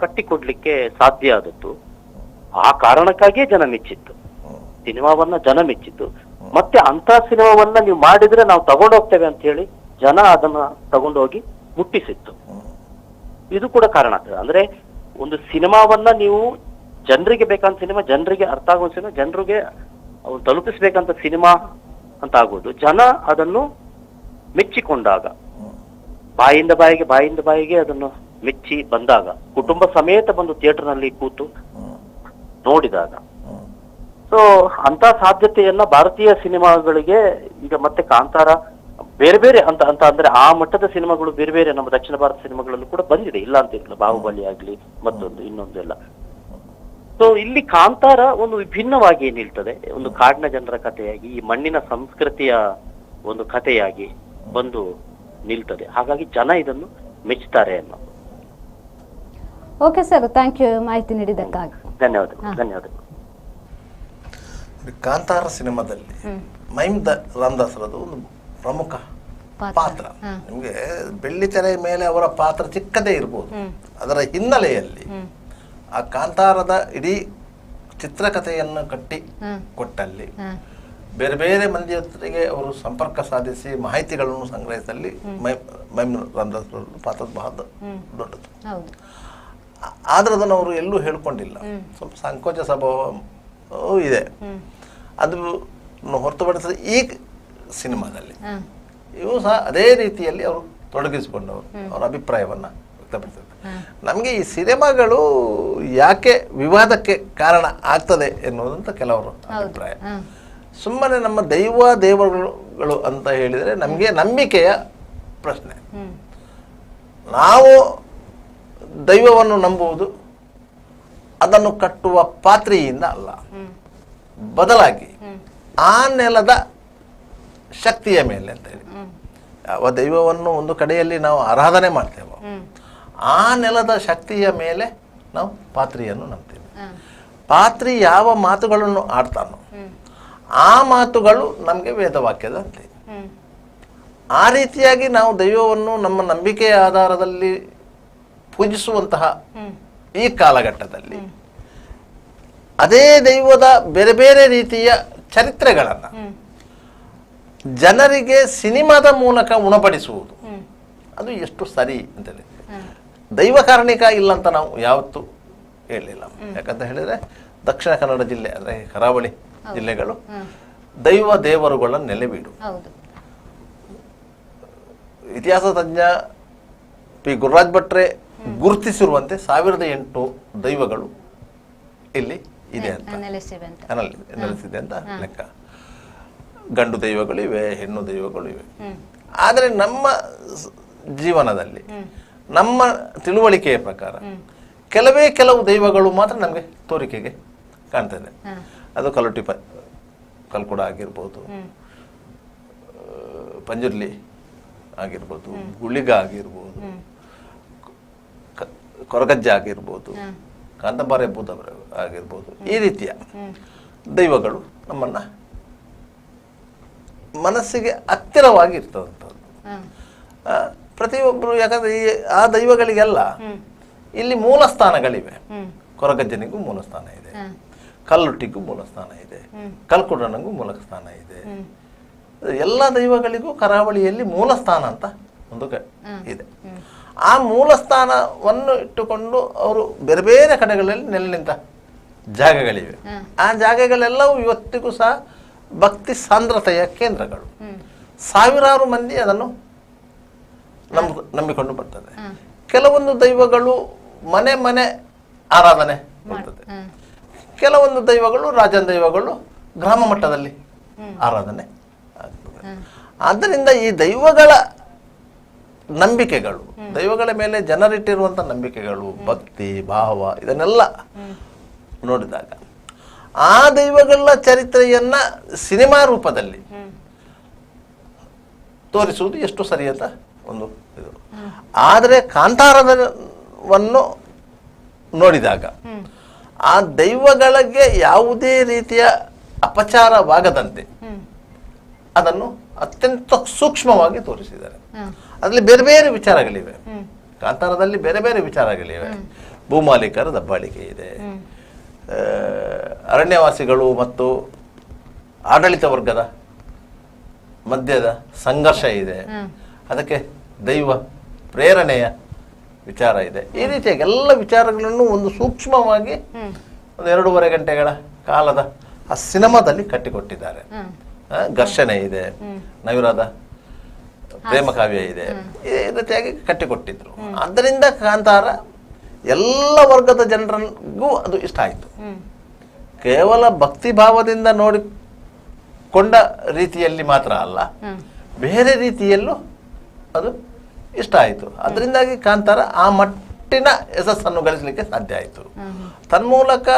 ಕಟ್ಟಿಕೊಡ್ಲಿಕ್ಕೆ ಸಾಧ್ಯ ಆದದ್ದು. ಆ ಕಾರಣಕ್ಕಾಗಿಯೇ ಜನ ಮೆಚ್ಚಿತ್ತು, ಸಿನಿಮಾವನ್ನ ಜನ ಮೆಚ್ಚಿತ್ತು. ಮತ್ತೆ ಅಂತ ಸಿನಿಮಾವನ್ನ ನೀವು ಮಾಡಿದ್ರೆ ನಾವು ತಗೊಂಡೋಗ್ತೇವೆ ಅಂತ ಹೇಳಿ ಜನ ಅದನ್ನ ತಗೊಂಡೋಗಿ ಮುಟ್ಟಿಸಿತ್ತು. ಇದು ಕೂಡ ಕಾರಣ ಆಗ್ತದೆ. ಅಂದ್ರೆ ಒಂದು ಸಿನಿಮಾವನ್ನ ನೀವು ಜನರಿಗೆ ಬೇಕಂತ ಸಿನಿಮಾ, ಜನರಿಗೆ ಅರ್ಥ ಆಗೋ ಸಿನಿಮಾ, ಜನರಿಗೆ ತಲುಪಿಸ್ಬೇಕಂತ ಸಿನಿಮಾ ಅಂತ ಆಗೋದು. ಜನ ಅದನ್ನು ಮೆಚ್ಚಿಕೊಂಡಾಗ, ಬಾಯಿಂದ ಬಾಯಿಗೆ ಅದನ್ನು ಮೆಚ್ಚಿ ಬಂದಾಗ, ಕುಟುಂಬ ಸಮೇತ ಬಂದು ಥಿಯೇಟರ್ ನಲ್ಲಿ ಕೂತು ನೋಡಿದಾಗ, ಸೊ ಅಂತ ಸಾಧ್ಯತೆಯನ್ನ ಭಾರತೀಯ ಸಿನಿಮಾಗಳಿಗೆ ಈಗ ಮತ್ತೆ ಕಾಂತಾರ ಬೇರೆ ಬೇರೆ ಅಂತ ಅಂದ್ರೆ ಆ ಮಟ್ಟದ ಸಿನಿಮಾಗಳು ಬೇರೆ ಬೇರೆ ನಮ್ಮ ದಕ್ಷಿಣ ಭಾರತ ಸಿನಿಮಾಗಳಲ್ಲೂ ಕೂಡ ಬಂದಿದೆ, ಇಲ್ಲ ಅಂತ ಇರಲಿಲ್ಲ. ಬಾಹುಬಲಿ ಆಗ್ಲಿ ಮತ್ತೊಂದು ಇನ್ನೊಂದು ಎಲ್ಲ. ಸೊ ಇಲ್ಲಿ ಕಾಂತಾರ ಒಂದು ವಿಭಿನ್ನವಾಗಿ ನಿಲ್ತದೆ, ಒಂದು ಕಾಡಿನ ಜನರ ಕಥೆಯಾಗಿ, ಈ ಮಣ್ಣಿನ ಸಂಸ್ಕೃತಿಯ ಒಂದು ಕಥೆಯಾಗಿ ಬಂದು ನಿಲ್ತದೆ. ಹಾಗಾಗಿ ಜನ ಇದನ್ನು ಮೆಚ್ಚುತ್ತಾರೆ ಅನ್ನೋದು. ಓಕೆ ಸರ್, ಥ್ಯಾಂಕ್ ಯು ಮಾಹಿತಿ ನೀಡಿದ್ದಕ್ಕಾಗಿ. ಧನ್ಯವಾದಗಳು. ಕಾಂತಾರ ಸಿನಿಮಾದಲ್ಲಿ ಮೈಮ್ ರಾಮದಾಸರದು ಒಂದು ಪ್ರಮುಖ ಪಾತ್ರ. ನಿಮಗೆ ಬೆಳ್ಳಿ ತೆರೆ ಮೇಲೆ ಅವರ ಪಾತ್ರ ಚಿಕ್ಕದೇ ಇರ್ಬೋದು, ಅದರ ಹಿನ್ನೆಲೆಯಲ್ಲಿ ಆ ಕಾಂತಾರದ ಇಡೀ ಚಿತ್ರಕಥೆಯನ್ನು ಕಟ್ಟಿ ಕೊಟ್ಟಲ್ಲಿ ಬೇರೆ ಬೇರೆ ಮಂದಿಯೊಂದಿಗೆ ಅವರು ಸಂಪರ್ಕ ಸಾಧಿಸಿ ಮಾಹಿತಿಗಳನ್ನು ಸಂಗ್ರಹಿಸಲ್ಲಿ ಮೈಮೂನ್ ರಾಮದಾಸ್ ಪಾತ್ರ ಬಹಳ ದೊಡ್ಡದು. ಆದ್ರೆ ಅದನ್ನು ಅವರು ಎಲ್ಲೂ ಹೇಳ್ಕೊಂಡಿಲ್ಲ, ಸ್ವಲ್ಪ ಸಂಕೋಚ ಸ್ವಭಾವ ಇದೆ. ಅದು ಹೊರತುಪಡಿಸಿದ ಈ ಸಿನಿಮಾದಲ್ಲಿ ಇವು ಸಹ ಅದೇ ರೀತಿಯಲ್ಲಿ ಅವರು ತೊಡಗಿಸಿಕೊಂಡವರು ಅವರ ಅಭಿಪ್ರಾಯವನ್ನ ವ್ಯಕ್ತಪಡಿಸಿದ್ದಾರೆ. ನಮಗೆ ಈ ಸಿನಿಮಾಗಳು ಯಾಕೆ ವಿವಾದಕ್ಕೆ ಕಾರಣ ಆಗ್ತದೆ ಎನ್ನುವುದಂತ ಕೆಲವರು ಅಭಿಪ್ರಾಯ. ಸುಮ್ಮನೆ ನಮ್ಮ ದೇವರುಗಳು ಅಂತ ಹೇಳಿದರೆ ನಮಗೆ ನಂಬಿಕೆಯ ಪ್ರಶ್ನೆ. ನಾವು ದೈವವನ್ನು ನಂಬುವುದು ಅದನ್ನು ಕಟ್ಟುವ ಪಾತ್ರೆಯಿಂದ ಅಲ್ಲ, ಬದಲಾಗಿ ಆ ನೆಲದ ಶಕ್ತಿಯ ಮೇಲೆ ಅಂತ ಹೇಳಿ. ಯಾವ ದೈವವನ್ನು ಒಂದು ಕಡೆಯಲ್ಲಿ ನಾವು ಆರಾಧನೆ ಮಾಡ್ತೇವೋ ಆ ನೆಲದ ಶಕ್ತಿಯ ಮೇಲೆ ನಾವು ಪಾತ್ರೆಯನ್ನು ನಂಬ್ತೇವೆ. ಪಾತ್ರಿ ಯಾವ ಮಾತುಗಳನ್ನು ಆಡ್ತಾನೋ ಆ ಮಾತುಗಳು ನಮಗೆ ವೇದವಾಕ್ಯದಂತೆ. ಆ ರೀತಿಯಾಗಿ ನಾವು ದೈವವನ್ನು ನಮ್ಮ ನಂಬಿಕೆಯ ಆಧಾರದಲ್ಲಿ ಪೂಜಿಸುವಂತಹ ಈ ಕಾಲಘಟ್ಟದಲ್ಲಿ ಅದೇ ದೈವದ ಬೇರೆ ಬೇರೆ ರೀತಿಯ ಚರಿತ್ರೆಗಳನ್ನ ಜನರಿಗೆ ಸಿನಿಮಾದ ಮೂಲಕ ಉಣಪಡಿಸುವುದು ಅದು ಎಷ್ಟು ಸರಿ ಅಂತೇಳಿ. ದೈವ ಕಾರಣಿಕ ಇಲ್ಲ ಅಂತ ನಾವು ಯಾವತ್ತೂ ಹೇಳಲಿಲ್ಲ. ಯಾಕಂತ ಹೇಳಿದ್ರೆ ದಕ್ಷಿಣ ಕನ್ನಡ ಜಿಲ್ಲೆ ಅಂದ್ರೆ ಕರಾವಳಿ ಜಿಲ್ಲೆಗಳು ದೇವರುಗಳ ನೆಲೆಬೀಡು. ಇತಿಹಾಸ ತಜ್ಞ ಪಿ ಗುರುರಾಜ್ ಭಟ್ರೆ ಗುರುತಿಸಿರುವಂತೆ 1008 ದೈವಗಳು ಇಲ್ಲಿ ಇದೆ ಅಂತ ನೆಲೆಸಿದೆ ಅಂತ ಲೆಕ್ಕ. ಗಂಡು ದೈವಗಳು ಇವೆ, ಹೆಣ್ಣು ದೈವಗಳು ಇವೆ. ಆದರೆ ನಮ್ಮ ಜೀವನದಲ್ಲಿ ನಮ್ಮ ತಿಳುವಳಿಕೆಯ ಪ್ರಕಾರ ಕೆಲವು ದೈವಗಳು ಮಾತ್ರ ನಮಗೆ ತೋರಿಕೆಗೆ ಕಾಣ್ತದೆ. ಅದು ಕಲ್ಕುಡ ಆಗಿರ್ಬೋದು, ಪಂಜುರ್ಲಿ ಆಗಿರ್ಬೋದು, ಗುಳಿಗ ಆಗಿರ್ಬೋದು, ಕೊರಗಜ್ಜ ಆಗಿರ್ಬೋದು, ಕಾಂತಂಬಾರೆ ಬೂದ ಆಗಿರ್ಬೋದು. ಈ ರೀತಿಯ ದೈವಗಳು ನಮ್ಮನ್ನ ಮನಸ್ಸಿಗೆ ಹತ್ತಿರವಾಗಿ ಇರ್ತದಂಥದ್ದು. ಪ್ರತಿಯೊಬ್ಬರು ಯಾಕಂದ್ರೆ ಆ ದೈವಗಳಿಗೆಲ್ಲ ಇಲ್ಲಿ ಮೂಲ ಸ್ಥಾನಗಳಿವೆ. ಕೊರಗಜ್ಜನಿಗೂ ಮೂಲ ಸ್ಥಾನ ಇದೆ, ಕಲ್ಲುಟ್ಟಿಗೂ ಮೂಲ ಸ್ಥಾನ ಇದೆ, ಕಲ್ಕುಡನಿಗೂ ಮೂಲ ಸ್ಥಾನ ಇದೆ. ಎಲ್ಲ ದೈವಗಳಿಗೂ ಕರಾವಳಿಯಲ್ಲಿ ಮೂಲ ಸ್ಥಾನ ಅಂತ ಒಂದು ಇದೆ. ಆ ಮೂಲ ಸ್ಥಾನವನ್ನು ಇಟ್ಟುಕೊಂಡು ಅವರು ಬೇರೆ ಬೇರೆ ಕಡೆಗಳಲ್ಲಿ ನೆಲೆ ನಿಂತ ಜಾಗಗಳಿವೆ. ಆ ಜಾಗಗಳೆಲ್ಲವೂ ಇವತ್ತಿಗೂ ಸಹ ಭಕ್ತಿ ಸಾಂದ್ರತೆಯ ಕೇಂದ್ರಗಳು. ಸಾವಿರಾರು ಮಂದಿ ಅದನ್ನು ನಂಬಿಕೊಂಡು ಬರ್ತದೆ. ಕೆಲವೊಂದು ದೈವಗಳು ಮನೆ ಮನೆ ಆರಾಧನೆ ಬರ್ತದೆ, ಕೆಲವೊಂದು ದೈವಗಳು ರಾಜನ ದೈವಗಳು ಗ್ರಾಮ ಮಟ್ಟದಲ್ಲಿ ಆರಾಧನೆ ಆಗ್ತದೆ. ಆದ್ದರಿಂದ ಈ ದೈವಗಳ ನಂಬಿಕೆಗಳು, ದೈವಗಳ ಮೇಲೆ ಜನರಿಟ್ಟಿರುವಂತ ನಂಬಿಕೆಗಳು, ಭಕ್ತಿ ಭಾವ ಇದನ್ನೆಲ್ಲ ನೋಡಿದಾಗ ಆ ದೈವಗಳ ಚರಿತ್ರೆಯನ್ನ ಸಿನಿಮಾ ರೂಪದಲ್ಲಿ ತೋರಿಸುವುದು ಎಷ್ಟು ಸರಿ ಅಂತ ಒಂದು ಇದು. ಆದರೆ ಕಾಂತಾರವನ್ನು ನೋಡಿದಾಗ ಆ ದೈವಗಳಿಗೆ ಯಾವುದೇ ರೀತಿಯ ಅಪಚಾರವಾಗದಂತೆ ಅದನ್ನು ಅತ್ಯಂತ ಸೂಕ್ಷ್ಮವಾಗಿ ತೋರಿಸಿದ್ದಾರೆ. ಅದರಲ್ಲಿ ಬೇರೆ ಬೇರೆ ವಿಚಾರಗಳಿವೆ. ಕಾಂತಾರದಲ್ಲಿ ಬೇರೆ ಬೇರೆ ವಿಚಾರಗಳಿವೆ. ಭೂಮಾಲೀಕರ ದಬ್ಬಾಳಿಕೆ ಇದೆ, ಅರಣ್ಯವಾಸಿಗಳು ಮತ್ತು ಆಡಳಿತ ವರ್ಗದ ಮಧ್ಯದ ಸಂಘರ್ಷ ಇದೆ, ಅದಕ್ಕೆ ದೈವ ಪ್ರೇರಣೆಯ ವಿಚಾರ ಇದೆ. ಈ ರೀತಿಯಾಗಿ ಎಲ್ಲ ವಿಚಾರಗಳನ್ನು ಒಂದು ಸೂಕ್ಷ್ಮವಾಗಿ ಒಂದು 2.5 ಗಂಟೆಗಳ ಕಾಲದ ಆ ಸಿನಿಮಾದಲ್ಲಿ ಕಟ್ಟಿಕೊಟ್ಟಿದ್ದಾರೆ. ಘರ್ಷಣೆ ಇದೆ, ನವಿರಾದ ಪ್ರೇಮ ಕಾವ್ಯ ಇದೆ, ಈ ರೀತಿಯಾಗಿ ಕಟ್ಟಿಕೊಟ್ಟಿದ್ರು. ಆದ್ದರಿಂದ ಕಾಂತಾರ ಎಲ್ಲ ವರ್ಗದ ಜನರಿಗೂ ಅದು ಇಷ್ಟ ಆಯಿತು. ಕೇವಲ ಭಕ್ತಿ ಭಾವದಿಂದ ನೋಡಿಕೊಂಡ ರೀತಿಯಲ್ಲಿ ಮಾತ್ರ ಅಲ್ಲ, ಬೇರೆ ರೀತಿಯಲ್ಲೂ ಅದು ಇಷ್ಟ ಆಯಿತು. ಅದರಿಂದಾಗಿ ಕಾಂತಾರ ಆ ಮಟ್ಟಿನ ಯಶಸ್ಸನ್ನು ಗಳಿಸಲಿಕ್ಕೆ ಸಾಧ್ಯ ಆಯಿತು. ತನ್ಮೂಲಕ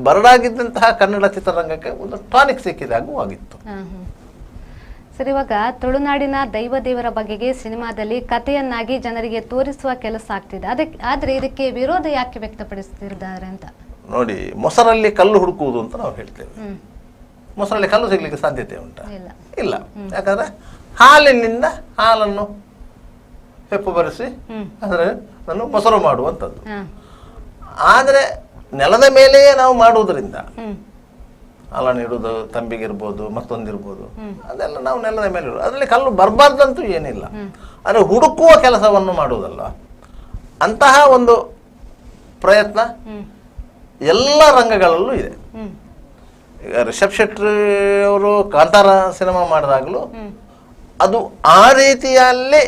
ಬರಡಾಗಿದ್ದಂತಹ ಕನ್ನಡ ಚಿತ್ರರಂಗಕ್ಕೆ ಒಂದು ಟಾನಿಕ್ ಸಿಕ್ಕಿದಾಗೂ ಆಗಿತ್ತು. ಸರ್, ಇವಾಗ ತುಳುನಾಡಿನ ದೇವರ ಬಗೆಗೆ ಸಿನಿಮಾದಲ್ಲಿ ಕಥೆಯನ್ನಾಗಿ ಜನರಿಗೆ ತೋರಿಸುವ ಕೆಲಸ ಆಗ್ತಿದೆ. ಆದ್ರೆ ಇದಕ್ಕೆ ವಿರೋಧ ಯಾಕೆ ವ್ಯಕ್ತಪಡಿಸ್ತಿದ್ದಾರೆ ಅಂತ ನೋಡಿ. ಮೊಸರಲ್ಲಿ ಕಲ್ಲು ಹುಡುಕುವುದು ಅಂತ ನಾವು ಹೇಳ್ತೇವೆ. ಮೊಸರಲ್ಲಿ ಕಲ್ಲು ಸಿಗ್ಲಿಕ್ಕೆ ಸಾಧ್ಯತೆ ಉಂಟಾ? ಇಲ್ಲ. ಯಾಕಂದ್ರೆ ಹಾಲಿನಿಂದ ಹಾಲನ್ನು ಹೆಪ್ಪು ಬರೆಸಿ ಅದನ್ನು ಮೊಸರು ಮಾಡುವಂಥದ್ದು. ಆದರೆ ನೆಲದ ಮೇಲೆಯೇ ನಾವು ಮಾಡುವುದರಿಂದ ಹಾಲನ್ನು ಇಡುವುದು ತಂಬಿಗಿರ್ಬೋದು, ಮತ್ತೊಂದಿರ್ಬೋದು, ಅದೆಲ್ಲ ನಾವು ನೆಲದ ಮೇಲೆ ಇಡುವುದು. ಅದರಲ್ಲಿ ಕಲ್ಲು ಬರಬಾರ್ದಂತೂ ಏನಿಲ್ಲ, ಆದರೆ ಹುಡುಕುವ ಕೆಲಸವನ್ನು ಮಾಡುವುದಲ್ಲ. ಅಂತಹ ಒಂದು ಪ್ರಯತ್ನ ಎಲ್ಲ ರಂಗಗಳಲ್ಲೂ ಇದೆ. ಈಗ ರಿಷಬ್ ಶೆಟ್ಟಿ ಅವರು ಕಾಂತಾರ ಸಿನಿಮಾ ಮಾಡಿದಾಗಲೂ ಅದು ಆ ರೀತಿಯಲ್ಲಿ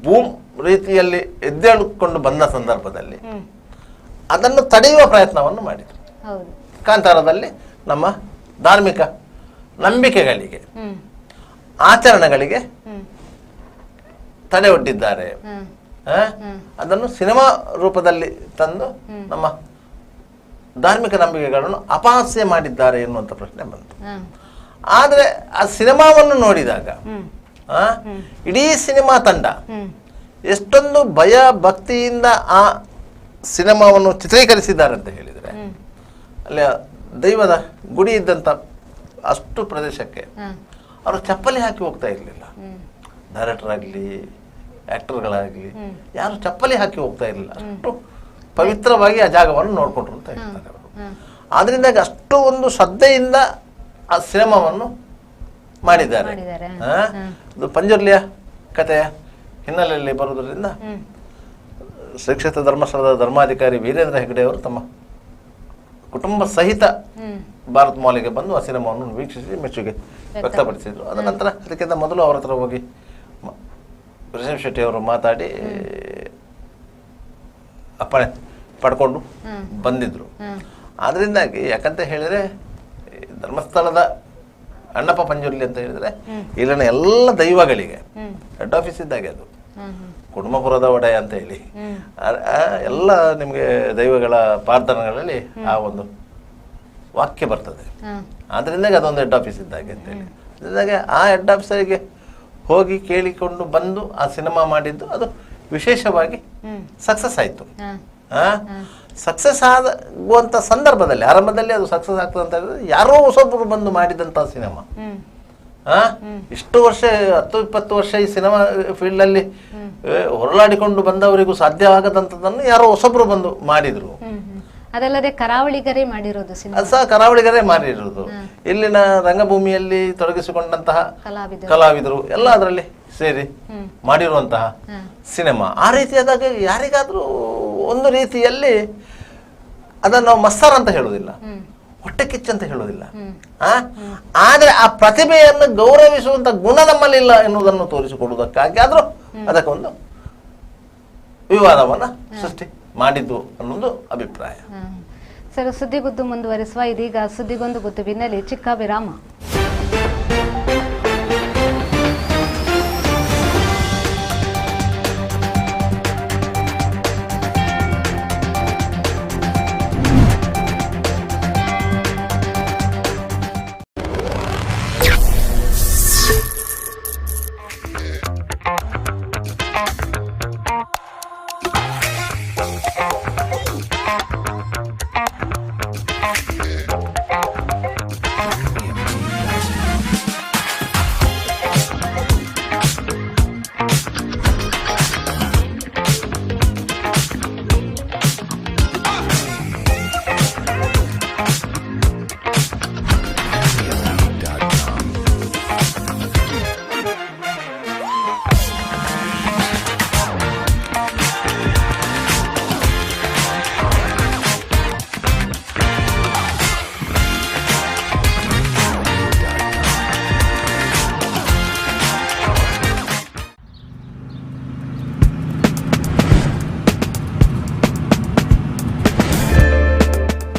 ಬೂಮ್ ರೀತಿಯಲ್ಲಿ ಎದ್ದೇಳಿಕೊಂಡು ಬಂದ ಸಂದರ್ಭದಲ್ಲಿ ಅದನ್ನು ತಡೆಯುವ ಪ್ರಯತ್ನವನ್ನು ಮಾಡಿದರು. ಕಾಂತಾರದಲ್ಲಿ ನಮ್ಮ ಧಾರ್ಮಿಕ ನಂಬಿಕೆಗಳಿಗೆ, ಆಚರಣೆಗಳಿಗೆ ತಡೆ ಒಡ್ಡಿದ್ದಾರೆ. ಅದನ್ನು ಸಿನಿಮಾ ರೂಪದಲ್ಲಿ ತಂದು ನಮ್ಮ ಧಾರ್ಮಿಕ ನಂಬಿಕೆಗಳನ್ನು ಅಪಹಾಸ್ಯ ಮಾಡಿದ್ದಾರೆ ಎನ್ನುವಂಥ ಪ್ರಶ್ನೆ ಬಂತು. ಆದರೆ ಆ ಸಿನಿಮಾವನ್ನು ನೋಡಿದಾಗ ಇಡೀ ಸಿನಿಮಾ ತಂಡ ಎಷ್ಟೊಂದು ಭಯ ಭಕ್ತಿಯಿಂದ ಆ ಸಿನಿಮಾವನ್ನು ಚಿತ್ರೀಕರಿಸಿದ್ದಾರೆ ಅಂತ ಹೇಳಿದರೆ, ಅಲ್ಲಿ ದೈವದ ಗುಡಿ ಇದ್ದಂಥ ಅಷ್ಟು ಪ್ರದೇಶಕ್ಕೆ ಅವರು ಚಪ್ಪಲಿ ಹಾಕಿ ಹೋಗ್ತಾ ಇರಲಿಲ್ಲ. ಡೈರೆಕ್ಟರ್ ಆಗಲಿ ಆಕ್ಟರ್ಗಳಾಗಲಿ ಯಾರು ಚಪ್ಪಲಿ ಹಾಕಿ ಹೋಗ್ತಾ ಇರಲಿಲ್ಲ. ಅಷ್ಟು ಪವಿತ್ರವಾಗಿ ಆ ಜಾಗವನ್ನು ನೋಡ್ಕೊಂಡ್ರು ಅಂತ ಹೇಳ್ತಾರೆ ಅವರು. ಆದ್ರಿಂದ ಅಷ್ಟು ಒಂದು ಶ್ರದ್ಧೆಯಿಂದ ಆ ಸಿನಿಮಾವನ್ನು ಮಾಡಿದ್ದಾರೆ. ಇದು ಪಂಜುರ್ಲಿಯ ಕಥೆಯ ಹಿನ್ನೆಲೆಯಲ್ಲಿ ಬರುವುದರಿಂದ ಶ್ರೀ ಕ್ಷೇತ್ರ ಧರ್ಮಸ್ಥಳದ ಧರ್ಮಾಧಿಕಾರಿ ವೀರೇಂದ್ರ ಹೆಗ್ಡೆ ಅವರು ತಮ್ಮ ಕುಟುಂಬ ಸಹಿತ ಭಾರತ್ ಮಾಲಿಗೆ ಬಂದು ಆ ಸಿನಿಮಾವನ್ನು ವೀಕ್ಷಿಸಿ ಮೆಚ್ಚುಗೆ ವ್ಯಕ್ತಪಡಿಸಿದ್ರು. ಅದ ನಂತರ ಅದಕ್ಕಿಂತ ಮೊದಲು ಅವರ ಹತ್ರ ಹೋಗಿ ರಿಷಬ್ ಶೆಟ್ಟಿ ಅವರು ಮಾತಾಡಿ ಅಪ್ಪಣೆ ಪಡ್ಕೊಂಡು ಬಂದಿದ್ರು. ಆದ್ರಿಂದಾಗಿ ಯಾಕಂತ ಹೇಳಿದ್ರೆ ಧರ್ಮಸ್ಥಳದ ಅಣ್ಣಪ್ಪ ಪಂಜುರ್ಲಿ ಅಂತ ಹೇಳಿದ್ರೆ ಇಲ್ಲಿನ ಎಲ್ಲ ದೈವಗಳಿಗೆ ಹೆಡ್ ಆಫೀಸ್ ಇದ್ದಾಗೆ ಅದು ಕುಟುಂಬಪುರದ ಒಡೆಯ ಅಂತ ಹೇಳಿ ಎಲ್ಲ ನಿಮಗೆ ದೈವಗಳ ಪ್ರಾರ್ಥನೆಗಳಲ್ಲಿ ಆ ಒಂದು ವಾಕ್ಯ ಬರ್ತದೆ. ಆದ್ರಿಂದಾಗ ಅದೊಂದು ಹೆಡ್ ಆಫೀಸ್ ಇದ್ದಾಗೆ ಅಂತ ಹೇಳಿ ಅದರಿಂದಾಗೆ ಆ ಹೆಡ್ ಆಫೀಸರಿಗೆ ಹೋಗಿ ಕೇಳಿಕೊಂಡು ಬಂದು ಆ ಸಿನಿಮಾ ಮಾಡಿದ್ದು ಅದು ವಿಶೇಷವಾಗಿ ಸಕ್ಸಸ್ ಆಯ್ತು. ಸಕ್ಸಸ್ ಆಗುವಂತ ಸಂದರ್ಭದಲ್ಲಿ ಆರಂಭದಲ್ಲಿ ಅದು ಸಕ್ಸಸ್ ಆಗ್ತದೆ ಅಂತ ಹೇಳಿದ್ರೆ ಯಾರೋ ಹೊಸೊಬ್ಬರು ಬಂದು ಮಾಡಿದಂತ ಸಿನಿಮಾ. ಇಷ್ಟು ವರ್ಷ 10-20 ವರ್ಷ ಈ ಸಿನಿಮಾ ಫೀಲ್ಡ್ ಅಲ್ಲಿ ಹೊರಲಾಡಿಕೊಂಡು ಬಂದವರಿಗೂ ಸಾಧ್ಯವಾಗದಂತದನ್ನು ಯಾರೋ ಹೊಸೊಬ್ರು ಬಂದು ಮಾಡಿದ್ರು. ಅದಲ್ಲದೆ ಕರಾವಳಿಗರೇ ಮಾಡಿರೋದು ಸಹ ಕರಾವಳಿಗರೇ ಮಾಡಿರೋದು. ಇಲ್ಲಿನ ರಂಗಭೂಮಿಯಲ್ಲಿ ತೊಡಗಿಸಿಕೊಂಡಂತಹ ಕಲಾವಿದರು ಎಲ್ಲ ಅದರಲ್ಲಿ ಸೇರಿ ಮಾಡಿರುವಂತಹ ಸಿನಿಮಾ. ಆ ರೀತಿಯಾದಾಗ ಯಾರಿಗಾದ್ರೂ ಒಂದು ರೀತಿಯಲ್ಲಿ ಅದನ್ನು ನಾವು ಮಸ್ತಾರ ಅಂತ ಹೇಳುವುದಿಲ್ಲ, ಹೊಟ್ಟೆ ಕಿಚ್ಚು ಅಂತ ಹೇಳುವುದಿಲ್ಲ. ಆದ್ರೆ ಆ ಪ್ರತಿಭೆಯನ್ನು ಗೌರವಿಸುವಂತ ಗುಣ ನಮ್ಮಲ್ಲಿಲ್ಲ ಎನ್ನುವುದನ್ನು ತೋರಿಸಿಕೊಡುವುದಕ್ಕಾಗಿ ಆದ್ರೂ ಅದಕ್ಕೊಂದು ವಿವಾದವನ್ನ ಸೃಷ್ಟಿ ಮಾಡಿದ್ದು ಅನ್ನೋದು ಅಭಿಪ್ರಾಯ. ಸರ್, ಸುದ್ದಿಗುದ್ದು ಮುಂದುವರಿಸುವ. ಇದೀಗ ಸುದ್ದಿಗೊಂದು ಗುದ್ದು ಬಿನ್ನಲ್ಲಿ ಚಿಕ್ಕ ವಿರಾಮ.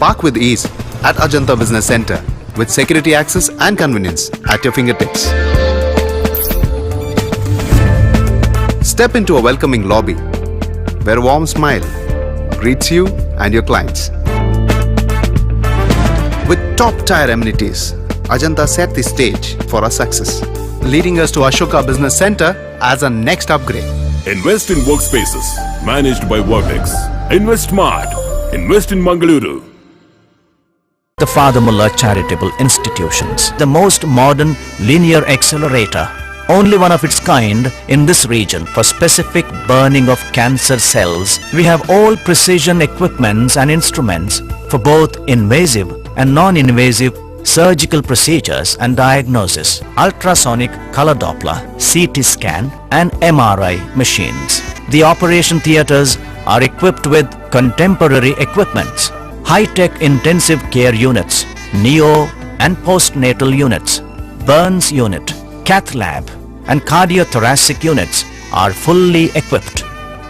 Park with ease at Ajanta Business Center with security access and convenience at your fingertips. Step into a welcoming lobby where a warm smile greets you and your clients. With top-tier amenities, Ajanta set the stage for our success, leading us to Ashoka Business Center as a next upgrade. Invest in workspaces managed by Vertex. Invest smart. Invest in Mangaluru. The Father Mullah Charitable Institutions, the most modern linear accelerator, only one of its kind in this region for specific burning of cancer cells. We have all precision equipments and instruments for both invasive and non-invasive surgical procedures and diagnosis, ultrasonic color Doppler, CT scan and MRI machines. The operation theaters are equipped with contemporary equipments, high-tech intensive care units, neo and postnatal units, burns unit, cath lab and cardiothoracic units are fully equipped.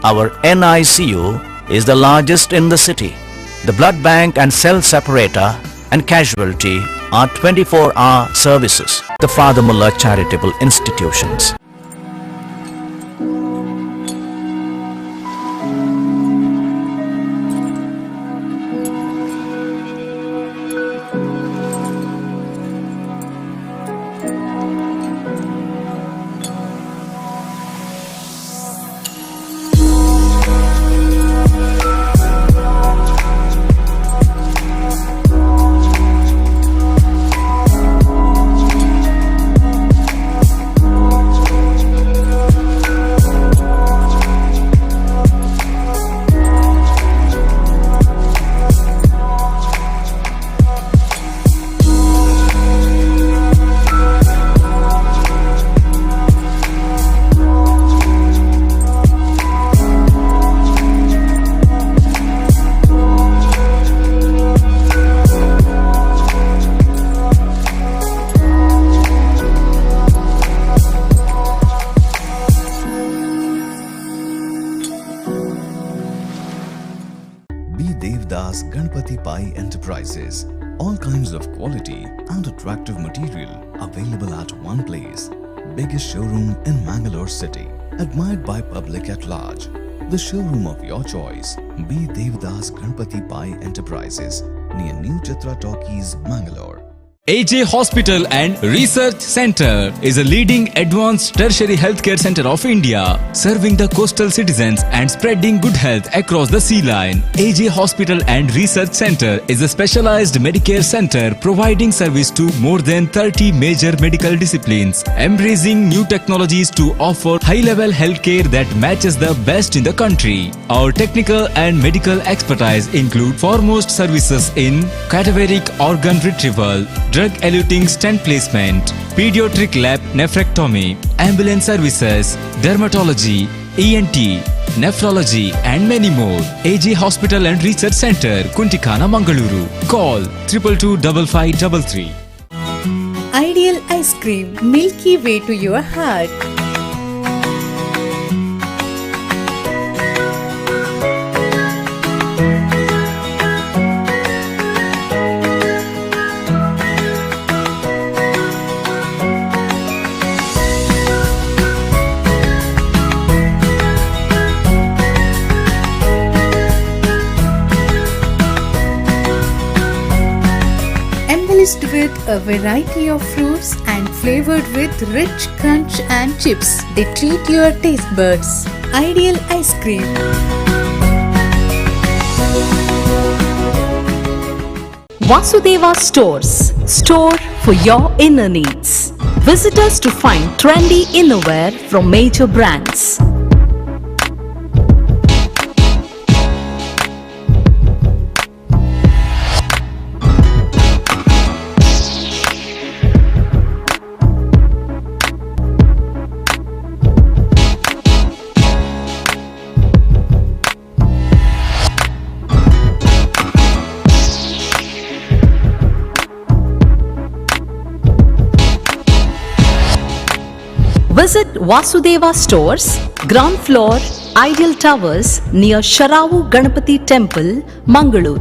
Our NICU is the largest in the city. The blood bank and cell separator and casualty are 24-hour services. The Father Mullah Charitable Institutions. Devdas Ganpati Pai Enterprises. All kinds of quality and attractive material available at one place. Biggest showroom in Mangalore city. Admired by public at large. The showroom of your choice. B. Devdas Ganpati Pai Enterprises. Near New Chitra Talkies, Mangalore. AJ Hospital and Research Center is a leading advanced tertiary healthcare center of India, serving the coastal citizens and spreading good health across the sea line. AJ Hospital and Research Center is a specialized Medicare center providing service to more than 30 major medical disciplines, embracing new technologies to offer high-level healthcare that matches the best in the country. Our technical and medical expertise include foremost services in cadaveric organ retrieval, drug-eluting stent placement, pediatric lab nephrectomy, ambulance services, dermatology, ENT, nephrology and many more. AJ Hospital and Research Center, Kuntikana, Mangaluru. Call 222-5533. Ideal Ice Cream, milky way to your heart. With a variety of fruits and flavored with rich crunch and chips, they treat your taste buds. Ideal Ice Cream. Vasudeva Stores, store for your inner needs. Visit us to find trendy innerwear from major brands. Visit Vasudeva Stores, ground floor, Ideal Towers near Sharavu Ganapati Temple, Mangaluru.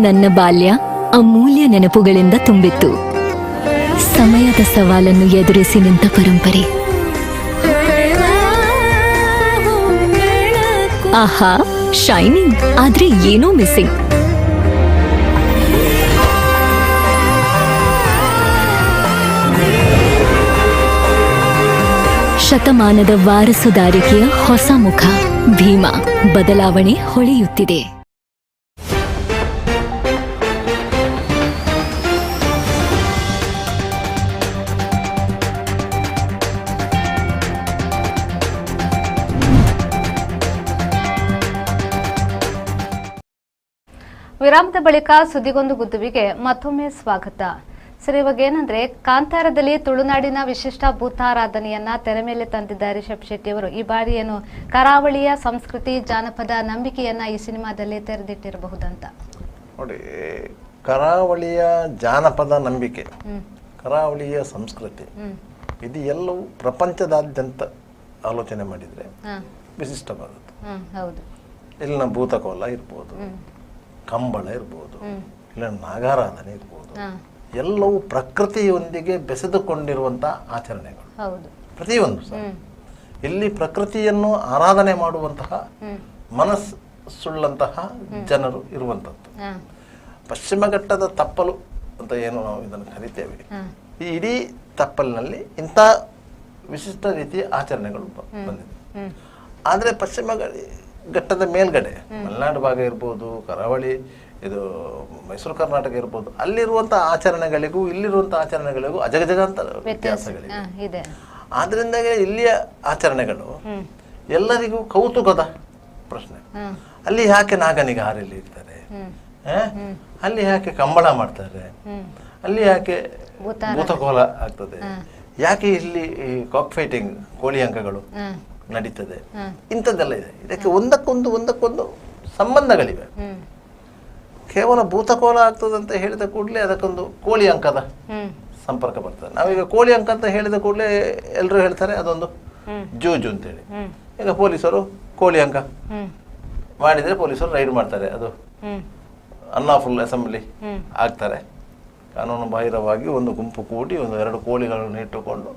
ನನ್ನ ಬಾಲ್ಯ ಅಮೂಲ್ಯ ನೆನಪುಗಳಿಂದ ತುಂಬಿತ್ತು. ಸಮಯದ ಸವಾಲನ್ನು ಎದುರಿಸಿ ನಿಂತ ಪರಂಪರೆ. ಆಹಾ, shining, ಆದ್ರೆ ಏನೋ ಮಿಸ್ಸಿಂಗ್. ಶತಮಾನದ ವಾರಸುದಾರಿಕೆಯ ಹೊಸ ಮುಖ ಭೀಮಾ. ಬದಲಾವಣೆ ಹೊಳೆಯುತ್ತಿದೆ. ವಿರಾಮದ ಬಳಿಕ ಸುದ್ದಿಗೊಂದು ಗುದ್ದುವಿಗೆ ಮತ್ತೊಮ್ಮೆ ಸ್ವಾಗತ. ಸರ್, ಇವಾಗ ಏನಂದ್ರೆ ಕಾಂತಾರದಲ್ಲಿ ತುಳುನಾಡಿನ ವಿಶಿಷ್ಟ ಭೂತಾರಾಧನೆಯನ್ನ ತೆರೆ ಮೇಲೆ ತಂದಿದ್ದಾರೆ ರಿಷಬ್ ಶೆಟ್ಟಿ ಅವರು. ಈ ಬಾರಿ ಏನು ಕರಾವಳಿಯ ಸಂಸ್ಕೃತಿ, ಜಾನಪದ ನಂಬಿಕೆಯನ್ನ ಈ ಸಿನಿಮಾದಲ್ಲಿ ತೆರೆದಿಟ್ಟಿರಬಹುದಂತ ನೋಡಿ. ಕರಾವಳಿಯ ಜಾನಪದ ನಂಬಿಕೆ, ಕರಾವಳಿಯ ಸಂಸ್ಕೃತಿ, ಇದು ಎಲ್ಲವೂ ಪ್ರಪಂಚದಾದ್ಯಂತ ಆಲೋಚನೆ ಮಾಡಿದ್ರೆ ವಿಶಿಷ್ಟವಾದದ್ದು. ಹೌದು. ಇಲ್ಲಿನ ಭೂತಕೋಲ ಇರ್ಬೋದು, ಕಂಬಳ ಇರ್ಬೋದು, ಇಲ್ಲ ನಾಗಾರಾಧನೆ ಇರ್ಬೋದು, ಎಲ್ಲವೂ ಪ್ರಕೃತಿಯೊಂದಿಗೆ ಬೆಸೆದುಕೊಂಡಿರುವಂಥ ಆಚರಣೆಗಳು. ಪ್ರತಿಯೊಂದು ಸಹ ಇಲ್ಲಿ ಪ್ರಕೃತಿಯನ್ನು ಆರಾಧನೆ ಮಾಡುವಂತಹ ಮನಸ್ಸುಳ್ಳಂತಹ ಜನರು ಇರುವಂಥದ್ದು. ಪಶ್ಚಿಮ ಘಟ್ಟದ ತಪ್ಪಲು ಅಂತ ಏನು ನಾವು ಇದನ್ನು ಕರಿತೇವೆ, ಈ ಇಡೀ ತಪ್ಪಲಿನಲ್ಲಿ ಇಂಥ ವಿಶಿಷ್ಟ ರೀತಿಯ ಆಚರಣೆಗಳು ಬಂದಿದೆ. ಆದರೆ ಪಶ್ಚಿಮ ಘಟ್ಟದ ಮೇಲ್ಗಡೆ ಮಲೆನಾಡು ಭಾಗ ಇರ್ಬೋದು, ಕರಾವಳಿ, ಇದು ಮೈಸೂರು ಕರ್ನಾಟಕ ಇರ್ಬೋದು, ಅಲ್ಲಿರುವಂಥ ಆಚರಣೆಗಳಿಗೂ ಇಲ್ಲಿರುವಂಥ ಆಚರಣೆಗಳಿಗೂ ಅಜಗಜಗಾಂತರ ವ್ಯತ್ಯಾಸಗಳಿವೆ. ಆದ್ರಿಂದ ಇಲ್ಲಿಯ ಆಚರಣೆಗಳು ಎಲ್ಲರಿಗೂ ಕೌತುಕದ ಪ್ರಶ್ನೆ. ಅಲ್ಲಿ ಯಾಕೆ ನಾಗನಿಗೆ ಹಾರಲ್ಲಿ ಇರ್ತಾರೆ, ಅಲ್ಲಿ ಯಾಕೆ ಕಂಬಳ ಮಾಡ್ತಾರೆ, ಅಲ್ಲಿ ಯಾಕೆ ಭೂತಕೋಲ ಆಗ್ತದೆ, ಯಾಕೆ ಇಲ್ಲಿ ಕಾಕ್ ಫೈಟಿಂಗ್, ಕೋಳಿ ಅಂಕಗಳು ನಡೀತದೆ, ಇಂಥದ್ದೆಲ್ಲ ಇದೆ. ಇದಕ್ಕೆ ಒಂದಕ್ಕೊಂದು ಸಂಬಂಧಗಳಿವೆ. ಕೇವಲ ಭೂತಕೋಲ ಆಗ್ತದೆ ಅಂತ ಹೇಳಿದ ಕೂಡಲೇ ಅದಕ್ಕೊಂದು ಕೋಳಿ ಅಂಕದ ಸಂಪರ್ಕ ಬರ್ತದೆ. ನಾವೀಗ ಕೋಳಿ ಅಂಕ ಅಂತ ಹೇಳಿದ ಕೂಡಲೇ ಎಲ್ಲರೂ ಹೇಳ್ತಾರೆ ಅದೊಂದು ಜೂಜು ಅಂತೇಳಿ. ಈಗ ಪೊಲೀಸರು ಕೋಳಿ ಅಂಕ ಮಾಡಿದರೆ ಪೊಲೀಸರು ರೈಡ್ ಮಾಡ್ತಾರೆ, ಅದು ಅನ್ಲಾಫುಲ್ ಅಸೆಂಬ್ಲಿ ಆಗ್ತಾರೆ. ಕಾನೂನು ಬಾಹಿರವಾಗಿ ಒಂದು ಗುಂಪು ಕೂಡಿ 1-2 ಕೋಳಿಗಳನ್ನು ಇಟ್ಟುಕೊಂಡು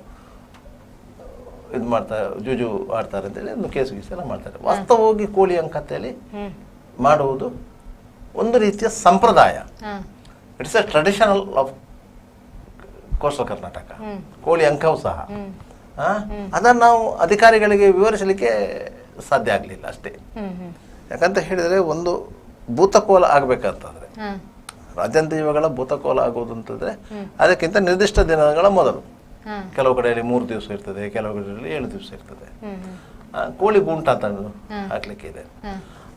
ಇದು ಮಾಡ್ತಾರೆ, ಜೂಜು ಆಡ್ತಾರೆ ಅಂತೇಳಿ ಒಂದು ಕೇಸು ಗೀಸೆಲ್ಲ ಮಾಡ್ತಾರೆ. ವಾಸ್ತವವಾಗಿ ಕೋಳಿ ಅಂಕ ಅಂತೇಳಿ ಮಾಡುವುದು ಒಂದು ರೀತಿಯ ಸಂಪ್ರದಾಯ. It's A traditional of coastal Karnataka. ಕೋಳಿ ಅಂಕವೂ ಸಹ ಅದನ್ನು ನಾವು ಅಧಿಕಾರಿಗಳಿಗೆ ವಿವರಿಸಲಿಕ್ಕೆ ಸಾಧ್ಯ ಆಗಲಿಲ್ಲ ಅಷ್ಟೇ. ಯಾಕಂತ ಹೇಳಿದರೆ ಒಂದು ಭೂತಕೋಲ ಆಗಬೇಕಂತಂದ್ರೆ, ರಾಜ್ಯಾಂತ ಜೀವಗಳ ಭೂತಕೋಲ ಆಗುವುದು ಅಂತಂದ್ರೆ ಅದಕ್ಕಿಂತ ನಿರ್ದಿಷ್ಟ ದಿನಗಳ ಮೊದಲು, ಕೆಲವು ಕಡೆಯಲ್ಲಿ 3 ದಿವಸ ಇರ್ತದೆ, ಕೆಲವು ಕಡೆಯಲ್ಲಿ 7 ದಿವಸ ಇರ್ತದೆ. ಕೋಳಿ ಗೂಂಟ ಅಂತ ಹಾಕ್ಲಿಕ್ಕೆ ಇದೆ.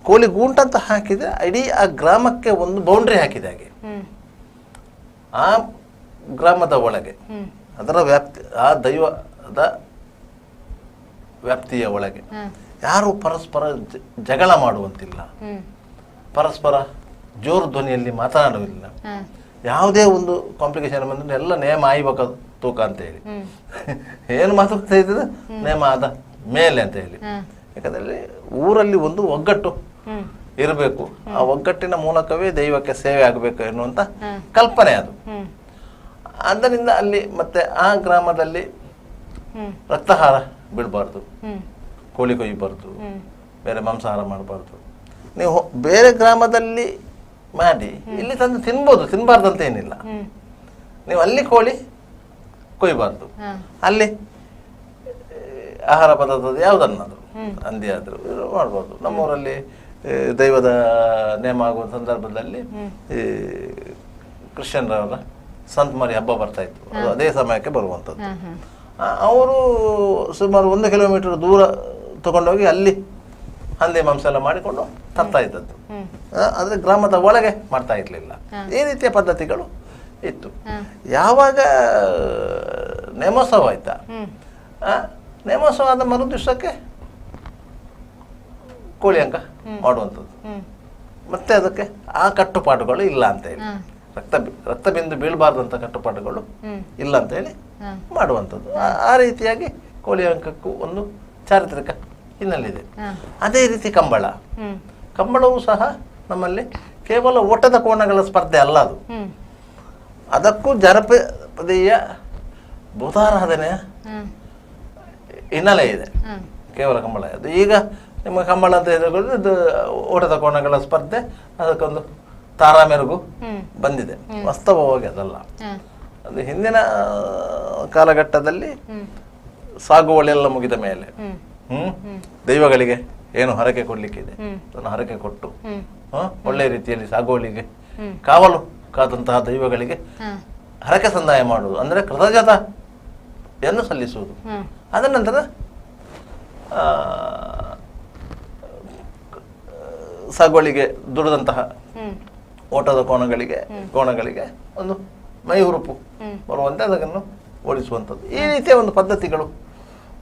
ಕೋಳಿ ಗೂಂಟ ಅಂತ ಹಾಕಿದ್ರೆ ಇಡೀ ಆ ಗ್ರಾಮಕ್ಕೆ ಒಂದು ಬೌಂಡ್ರಿ ಹಾಕಿದ ಹಾಗೆ, ಆ ಗ್ರಾಮದ ಒಳಗೆ, ಅದರ ವ್ಯಾಪ್ತಿ, ಆ ದೈವದ ವ್ಯಾಪ್ತಿಯ ಒಳಗೆ ಯಾರು ಪರಸ್ಪರ ಜಗಳ ಮಾಡುವಂತಿಲ್ಲ, ಪರಸ್ಪರ ಜೋರು ಧ್ವನಿಯಲ್ಲಿ ಮಾತನಾಡುವುದಿಲ್ಲ. ಯಾವುದೇ ಒಂದು ಕಾಂಪ್ಲಿಕೇಶನ್ ಬಂದ್ರೆ ಎಲ್ಲ ನೇಮ ಆಯ್ಬೇಕು ತೂಕ ಅಂತ ಹೇಳಿ ಏನು ಮಾತುಕತೆ ಇರ್ತದೆ, ನೇಮ ಆದ ಮೇಲೆ ಅಂತ ಹೇಳಿ. ಯಾಕಂದ್ರೆ ಊರಲ್ಲಿ ಒಂದು ಒಗ್ಗಟ್ಟು ಇರಬೇಕು, ಆ ಒಗ್ಗಟ್ಟಿನ ಮೂಲಕವೇ ದೈವಕ್ಕೆ ಸೇವೆ ಆಗಬೇಕು ಎನ್ನುವಂತ ಕಲ್ಪನೆ ಅದು. ಆದ್ದರಿಂದ ಅಲ್ಲಿ ಮತ್ತೆ ಆ ಗ್ರಾಮದಲ್ಲಿ ರಕ್ತಹಾರ ಬಿಡಬಾರ್ದು, ಕೋಳಿ ಕೊಯ್ಯಬಾರ್ದು, ಬೇರೆ ಮಾಂಸಾಹಾರ ಮಾಡಬಾರ್ದು. ನೀವು ಬೇರೆ ಗ್ರಾಮದಲ್ಲಿ ಮಾಡಿ ಇಲ್ಲಿ ತಂದು ತಿನ್ಬೋದು, ತಿನ್ಬಾರ್ದು ಅಂತ ಏನಿಲ್ಲ. ನೀವು ಅಲ್ಲಿ ಕೋಳಿ ಕೊಯ್ಬಾರ್ದು, ಅಲ್ಲಿ ಆಹಾರ ಪದಾರ್ಥದ ಯಾವುದನ್ನಾದ್ರು ಹಂದಿ ಆದರೂ ಮಾಡ್ಬೋದು. ನಮ್ಮೂರಲ್ಲಿ ದೈವದ ನೇಮ ಆಗುವ ಸಂದರ್ಭದಲ್ಲಿ ಈ ಕ್ರಿಶ್ಚಿಯನ್ರವರ ಸಂತ ಮರಿ ಹಬ್ಬ ಬರ್ತಾ ಇತ್ತು, ಅದು ಅದೇ ಸಮಯಕ್ಕೆ ಬರುವಂಥದ್ದು. ಅವರು ಸುಮಾರು 1 ಕಿಲೋಮೀಟರ್ ದೂರ ತಗೊಂಡೋಗಿ ಅಲ್ಲಿ ಹಂದಿ ಮಾಂಸ ಎಲ್ಲ ಮಾಡಿಕೊಂಡು ತರ್ತಾ ಇದ್ದದ್ದು. ಆದರೆ ಗ್ರಾಮದ ಒಳಗೆ ಮಾಡ್ತಾ ಇರಲಿಲ್ಲ. ಈ ರೀತಿಯ ಪದ್ಧತಿಗಳು ಇತ್ತು. ಯಾವಾಗ ನೇಮೋತ್ಸವ ಆಯ್ತಾ, ನೇಮೋತ್ಸವ ಆದ ಮರು ದಿವಸಕ್ಕೆ ಕೋಳಿ ಅಂಕ ಮಾಡುವಂಥದ್ದು. ಮತ್ತೆ ಅದಕ್ಕೆ ಆ ಕಟ್ಟುಪಾಡುಗಳು ಇಲ್ಲ ಅಂತ ಹೇಳಿ, ರಕ್ತ ಬಿಂದು ಬೀಳಬಾರ್ದು ಅಂತ ಕಟ್ಟುಪಾಡುಗಳು ಇಲ್ಲ ಅಂತ ಹೇಳಿ ಮಾಡುವಂಥದ್ದು. ಆ ರೀತಿಯಾಗಿ ಕೋಳಿ ಅಂಕಕ್ಕೂ ಒಂದು ಚಾರಿತ್ರಿಕ ಹಿನ್ನೆಲೆ ಇದೆ. ಅದೇ ರೀತಿ ಕಂಬಳವೂ ಸಹ ನಮ್ಮಲ್ಲಿ ಕೇವಲ ಓಟದ ಕೋಣಗಳ ಸ್ಪರ್ಧೆ ಅಲ್ಲ ಅದು. ಅದಕ್ಕೂ ಜನಪದೀಯ ಭೂತಾರಾಧನೆಯ ಹಿನ್ನೆಲೆ ಇದೆ. ಕೇವಲ ಕಂಬಳ ಅದು ಈಗ ನಿಮ್ಮ ಕಂಬಳ ಅಂತ ಹೇಳಿದ್ರೆ ಇದು ಓಟದ ಕೋಣಗಳ ಸ್ಪರ್ಧೆ, ಅದಕ್ಕೊಂದು ತಾರಾ ಮೆರುಗು ಬಂದಿದೆ. ವಾಸ್ತವವಾಗಿ ಅದಲ್ಲ. ಅದು ಹಿಂದಿನ ಕಾಲಘಟ್ಟದಲ್ಲಿ ಸಾಗುವಳಿಯೆಲ್ಲ ಮುಗಿದ ಮೇಲೆ ದೈವಗಳಿಗೆ ಏನು ಹರಕೆ ಕೊಡ್ಲಿಕ್ಕಿದೆ ಅದನ್ನು ಹರಕೆ ಕೊಟ್ಟು ಒಳ್ಳೆಯ ರೀತಿಯಲ್ಲಿ ಸಾಗುವಳಿಗೆ ಕಾವಲು ಕಾದಂತಹ ದೈವಗಳಿಗೆ ಹರಕೆ ಸಂದಾಯ ಮಾಡುವುದು, ಅಂದರೆ ಕೃತಜ್ಞತೆಯನ್ನು ಸಲ್ಲಿಸುವುದು. ಅದ ನಂತರ ಸಾಗುವಳಿಗೆ ದುಡಿದಂತಹ ಓಟದ ಕೋಣಗಳಿಗೆ ಒಂದು ಮೈ ಹುರುಪು ಬರುವಂತೆ ಅದನ್ನು ಓಡಿಸುವಂಥದ್ದು. ಈ ರೀತಿಯ ಒಂದು ಪದ್ಧತಿಗಳು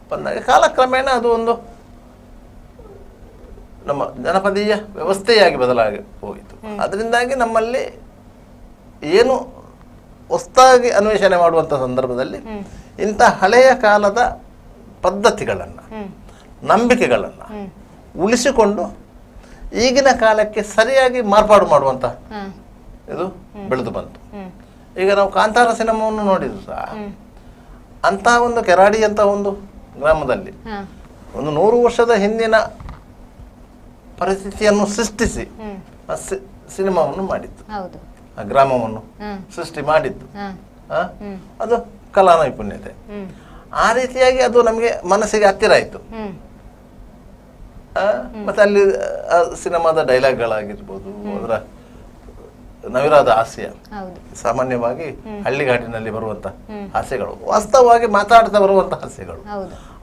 ಬಂದಾಗ ಕಾಲಕ್ರಮೇಣ ಅದು ಒಂದು ನಮ್ಮ ಜನಪದೀಯ ವ್ಯವಸ್ಥೆಯಾಗಿ ಬದಲಾಗಿ ಹೋಯಿತು. ಅದರಿಂದಾಗಿ ನಮ್ಮಲ್ಲಿ ಏನು ಹೊಸದಾಗಿ ಅನ್ವೇಷಣೆ ಮಾಡುವಂಥ ಸಂದರ್ಭದಲ್ಲಿ ಇಂಥ ಹಳೆಯ ಕಾಲದ ಪದ್ಧತಿಗಳನ್ನು, ನಂಬಿಕೆಗಳನ್ನು ಉಳಿಸಿಕೊಂಡು ಈಗಿನ ಕಾಲಕ್ಕೆ ಸರಿಯಾಗಿ ಮಾರ್ಪಾಡು ಮಾಡುವಂಥ ಇದು ಬೆಳೆದು ಬಂತು. ಈಗ ನಾವು ಕಾಂತಾರ ಸಿನಿಮಾವನ್ನು ನೋಡಿದ್ರು ಸಹ ಅಂತಹ ಒಂದು ಕೆರಾಡಿ ಅಂತ ಒಂದು ಗ್ರಾಮದಲ್ಲಿ ಒಂದು 100 ವರ್ಷದ ಹಿಂದಿನ ಪರಿಸ್ಥಿತಿಯನ್ನು ಸೃಷ್ಟಿಸಿ ಸಿನಿಮಾವನ್ನು ಮಾಡಿತ್ತು. ಆ ಗ್ರಾಮವನ್ನು ಸೃಷ್ಟಿ ಮಾಡಿದ್ದು ಅದು ಕಲಾ ನೈಪುಣ್ಯತೆ. ಆ ರೀತಿಯಾಗಿ ಅದು ನಮಗೆ ಮನಸ್ಸಿಗೆ ಹತ್ತಿರ ಆಯಿತು. ಮತ್ತೆ ಅಲ್ಲಿ ಸಿನಿಮಾದ ಡೈಲಾಗ್ಗಳಾಗಿರ್ಬೋದು, ಅದರ ನವಿರಾದ ಹಾಸ್ಯ, ಸಾಮಾನ್ಯವಾಗಿ ಹಳ್ಳಿಗಾಡಿನಲ್ಲಿ ಬರುವಂತ ಹಾಸ್ಯಗಳು, ವಾಸ್ತವವಾಗಿ ಮಾತಾಡ್ತಾ ಬರುವಂತ ಹಾಸ್ಯಗಳು,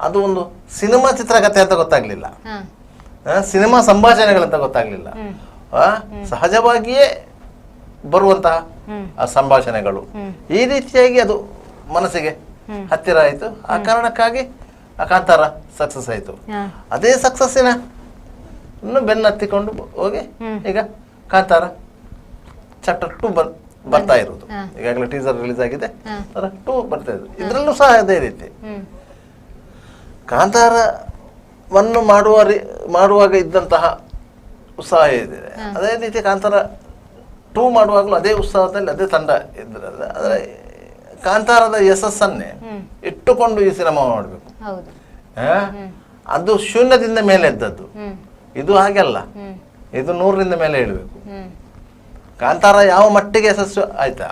ಅದು ಒಂದು ಸಿನಿಮಾ ಚಿತ್ರಕಥೆ ಅಂತ ಗೊತ್ತಾಗ್ಲಿಲ್ಲ, ಸಿನಿಮಾ ಸಂಭಾಷಣೆಗಳಂತ ಗೊತ್ತಾಗ್ಲಿಲ್ಲ. ಸಹಜವಾಗಿಯೇ ಬರುವಂತಹ ಆ ಸಂಭಾಷಣೆಗಳು ಈ ರೀತಿಯಾಗಿ ಅದು ಮನಸ್ಸಿಗೆ ಹತ್ತಿರ ಆಯಿತು. ಆ ಕಾರಣಕ್ಕಾಗಿ ಆ ಕಾಂತಾರ ಸಕ್ಸಸ್ ಆಯಿತು. ಅದೇ ಸಕ್ಸಸ್ಸಿನ ಬೆನ್ನತ್ತಿಕೊಂಡು ಹೋಗಿ ಈಗ ಕಾಂತಾರ ಚಾಪ್ಟರ್ 2 ಬರ್ತಾ ಇರೋದು. ಈಗಾಗಲೇ ಟೀಸರ್ ರಿಲೀಸ್ ಆಗಿದೆ, 2 ಬರ್ತಾ ಇರೋದು. ಇದರಲ್ಲೂ ಸಹ ಅದೇ ರೀತಿ ಕಾಂತಾರವನ್ನು ಮಾಡುವಾಗ ಇದ್ದಂತಹ ಉತ್ಸಾಹ ಇದೆ, ಅದೇ ರೀತಿ ಕಾಂತಾರ 2 ಮಾಡುವಾಗಲೂ ಅದೇ ಉತ್ಸಾಹದಲ್ಲಿ ಅದೇ ತಂಡ ಇದ್ರಲ್ಲ. ಆದರೆ ಕಾಂತಾರದ ಯಶಸ್ಸನ್ನೇ ಇಟ್ಟುಕೊಂಡು ಈ ಸಿನಿಮಾ ಮಾಡಬೇಕು. ಅದು ಶೂನ್ಯದಿಂದ ಮೇಲೆ ಎದ್ದದ್ದು, ಇದು ಹಾಗೆಲ್ಲ, ಇದು 100ರಿಂದ ಮೇಲೆ ಇಡಬೇಕು. ಕಾಂತಾರ ಯಾವ ಮಟ್ಟಿಗೆ ಯಶಸ್ಸು ಆಯ್ತಾ